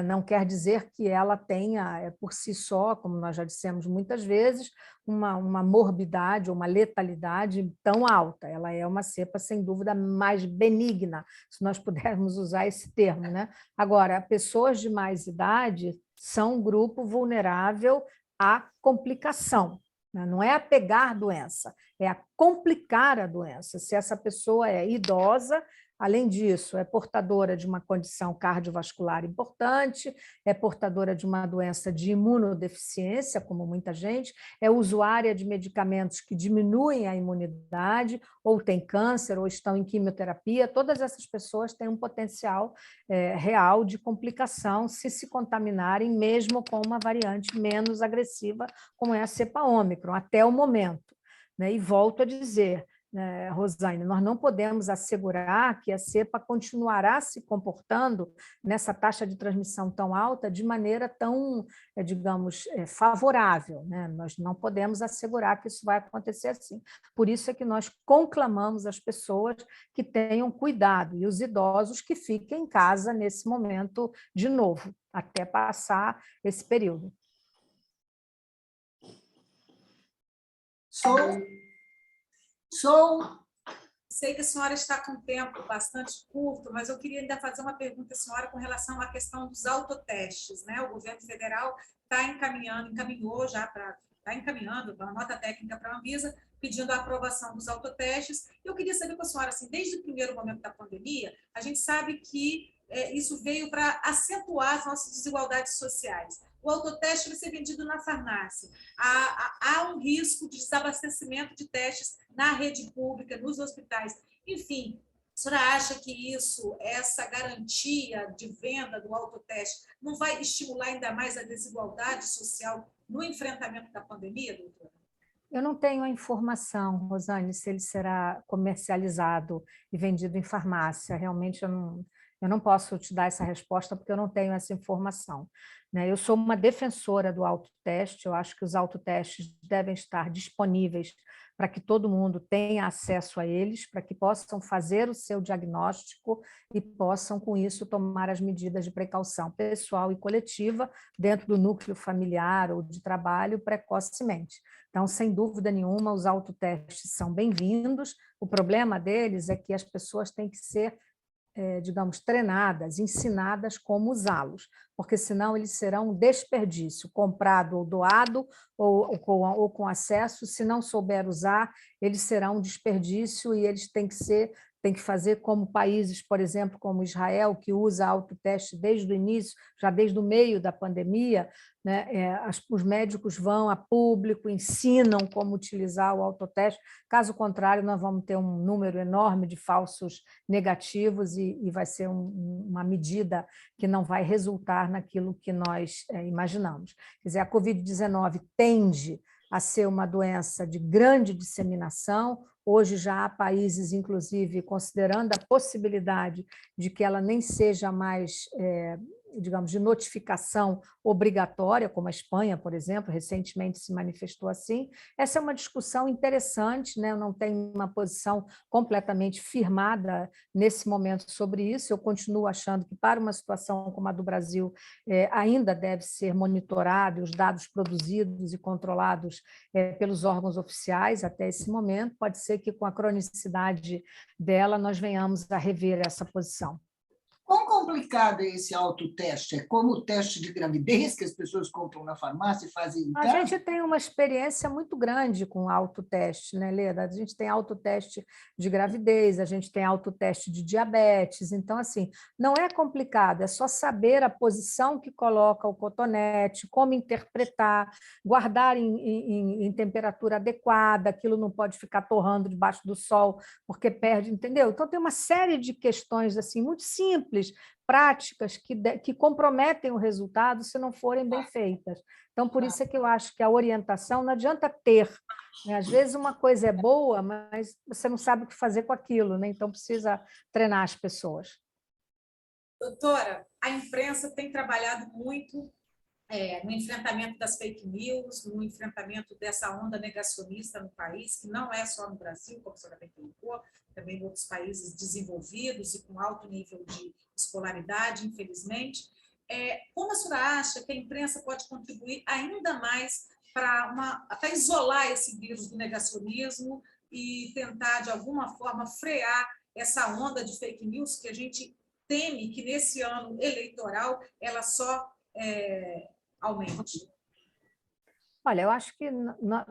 Não quer dizer que ela tenha, por si só, como nós já dissemos muitas vezes, uma morbidade ou uma letalidade tão alta. Ela é uma cepa, sem dúvida, mais benigna, se nós pudermos usar esse termo, né? Agora, pessoas de mais idade são um grupo vulnerável à complicação. Não é a pegar doença, é a complicar a doença. Se essa pessoa é idosa, além disso, é portadora de uma condição cardiovascular importante, é portadora de uma doença de imunodeficiência, como muita gente, é usuária de medicamentos que diminuem a imunidade, ou tem câncer, ou estão em quimioterapia. Todas essas pessoas têm um potencial real de complicação se contaminarem, mesmo com uma variante menos agressiva, como é a cepa Ômicron, até o momento. E volto a dizer, Rosane, nós não podemos assegurar que a cepa continuará se comportando nessa taxa de transmissão tão alta de maneira tão, digamos, favorável. Nós não podemos assegurar que isso vai acontecer assim. Por isso é que nós conclamamos as pessoas que tenham cuidado e os idosos que fiquem em casa nesse momento de novo, até passar esse período. Sei que a senhora está com tempo bastante curto, mas eu queria ainda fazer uma pergunta à senhora com relação à questão dos autotestes, né? O governo federal encaminhou já está encaminhando uma nota técnica para a Anvisa, pedindo a aprovação dos autotestes. Eu queria saber com a senhora, assim, desde o primeiro momento da pandemia, a gente sabe que isso veio para acentuar as nossas desigualdades sociais. O autoteste vai ser vendido na farmácia. Há um risco de desabastecimento de testes na rede pública, nos hospitais. Enfim, senhora acha que essa garantia de venda do autoteste, não vai estimular ainda mais a desigualdade social no enfrentamento da pandemia, doutora? Eu não tenho a informação, Rosane, se ele será comercializado e vendido em farmácia. Realmente eu não posso te dar essa resposta porque eu não tenho essa informação, né? Eu sou uma defensora do autoteste, eu acho que os autotestes devem estar disponíveis para que todo mundo tenha acesso a eles, para que possam fazer o seu diagnóstico e possam, com isso, tomar as medidas de precaução pessoal e coletiva dentro do núcleo familiar ou de trabalho precocemente. Então, sem dúvida nenhuma, os autotestes são bem-vindos. O problema deles é que as pessoas têm que ser, digamos, treinadas, ensinadas como usá-los, porque senão eles serão um desperdício, comprado ou doado, ou com acesso. Se não souber usar, eles serão um desperdício e eles têm que fazer como países, por exemplo, como Israel, que usa autoteste desde o início, já desde o meio da pandemia, né? Os médicos vão a público, ensinam como utilizar o autoteste, caso contrário, nós vamos ter um número enorme de falsos negativos e vai ser uma medida que não vai resultar naquilo que nós imaginamos. Quer dizer, a Covid-19 tende a ser uma doença de grande disseminação. Hoje já há países, inclusive, considerando a possibilidade de que ela nem seja mais, digamos, de notificação obrigatória, como a Espanha, por exemplo, recentemente se manifestou assim. Essa é uma discussão interessante, né? Eu não tenho uma posição completamente firmada nesse momento sobre isso. Eu continuo achando que, para uma situação como a do Brasil, ainda deve ser monitorado, e os dados produzidos e controlados pelos órgãos oficiais até esse momento. Pode ser que, com a cronicidade dela, nós venhamos a rever essa posição. Quão complicado é esse autoteste? É como o teste de gravidez que as pessoas compram na farmácia e fazem em casa? A gente tem uma experiência muito grande com autoteste, né, Leda? A gente tem autoteste de gravidez, a gente tem autoteste de diabetes. Então, assim, não é complicado, é só saber a posição que coloca o cotonete, como interpretar, guardar em temperatura adequada, aquilo não pode ficar torrando debaixo do sol, porque perde, entendeu? Então, tem uma série de questões assim muito simples, práticas, que comprometem o resultado se não forem bem feitas. Então, por isso é que eu acho que a orientação não adianta ter, né? Às vezes uma coisa é boa, mas você não sabe o que fazer com aquilo, né? Então precisa treinar as pessoas. Doutora, a imprensa tem trabalhado muito no enfrentamento das fake news, no enfrentamento dessa onda negacionista no país, que não é só no Brasil, como a senhora bem colocou, também em outros países desenvolvidos e com alto nível de escolaridade, infelizmente. Como a senhora acha que a imprensa pode contribuir ainda mais para isolar esse vírus do negacionismo e tentar, de alguma forma, frear essa onda de fake news que a gente teme que, nesse ano eleitoral, ela só aumente? Olha, eu acho que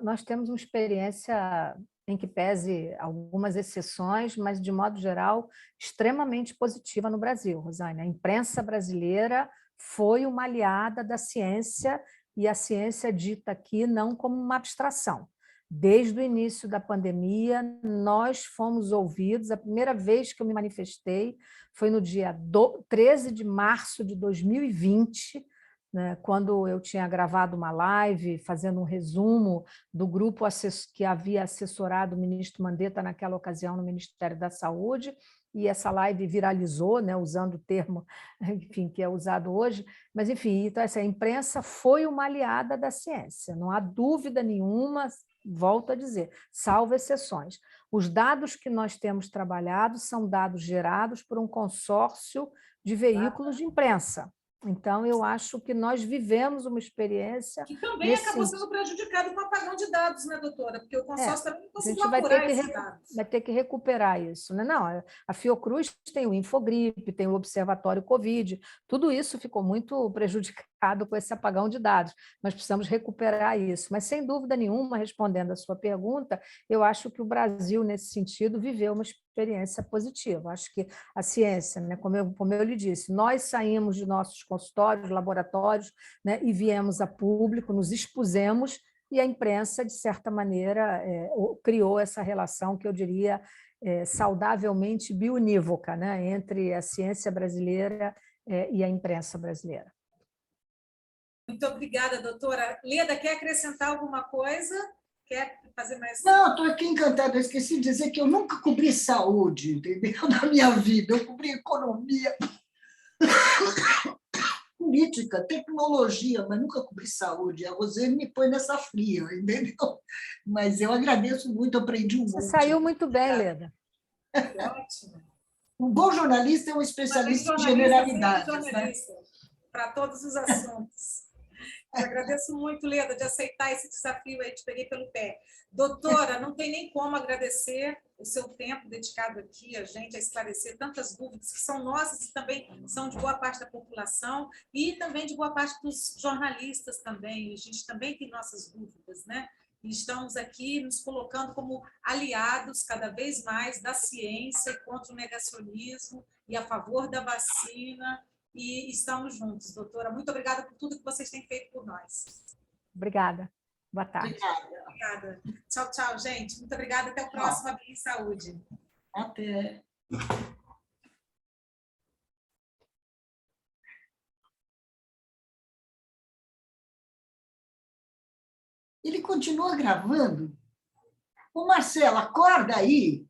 nós temos uma experiência, em que pese algumas exceções, mas, de modo geral, extremamente positiva no Brasil, Rosane. A imprensa brasileira foi uma aliada da ciência, e a ciência dita aqui não como uma abstração. Desde o início da pandemia, nós fomos ouvidos. A primeira vez que eu me manifestei foi no dia 13 de março de 2020, né, quando eu tinha gravado uma live fazendo um resumo do grupo que havia assessorado o ministro Mandetta naquela ocasião no Ministério da Saúde, e essa live viralizou, né, usando o termo, enfim, que é usado hoje. Mas, enfim, então, essa imprensa foi uma aliada da ciência, não há dúvida nenhuma, volto a dizer, salvo exceções. Os dados que nós temos trabalhado são dados gerados por um consórcio de veículos de imprensa. Então, eu acho que nós vivemos uma experiência... Que também acabou sendo prejudicado com o apagão de dados, né, doutora? Porque o consórcio também não conseguiu apurar esses dados. Vai ter que recuperar isso, né? Não, a Fiocruz tem o Infogripe, tem o Observatório Covid, tudo isso ficou muito prejudicado com esse apagão de dados. Nós precisamos recuperar isso. Mas, sem dúvida nenhuma, respondendo à sua pergunta, eu acho que o Brasil, nesse sentido, viveu uma experiência positiva. Acho que a ciência, né, como eu lhe disse, nós saímos de nossos consultórios, laboratórios, né, e viemos a público, nos expusemos, e a imprensa, de certa maneira, criou essa relação que eu diria saudavelmente bionívoca, né, entre a ciência brasileira e a imprensa brasileira. Muito obrigada, doutora. Leda, quer acrescentar alguma coisa? Quer fazer mais? Não, estou aqui encantada. Eu esqueci de dizer que eu nunca cobri saúde, entendeu? Na minha vida. Eu cobri economia, política, tecnologia, mas nunca cobri saúde. A Rosane me põe nessa fria, entendeu? Mas eu agradeço muito, aprendi um Você monte. saiu muito bem, Leda. Ótimo. Um bom jornalista é um especialista em generalidades, né? Para todos os assuntos. Eu agradeço muito, Leda, de aceitar esse desafio aí, te peguei pelo pé. Doutora, não tem nem como agradecer o seu tempo dedicado aqui, a gente, a esclarecer tantas dúvidas que são nossas e também são de boa parte da população e também de boa parte dos jornalistas também. A gente também tem nossas dúvidas, né? E estamos aqui nos colocando como aliados cada vez mais da ciência contra o negacionismo e a favor da vacina. E estamos juntos, doutora. Muito obrigada por tudo que vocês têm feito por nós. Obrigada. Boa tarde. Obrigada. Tchau, tchau, gente. Muito obrigada. Até o próximo Abrir Saúde. Até. Ele continua gravando. Ô, Marcelo, acorda aí.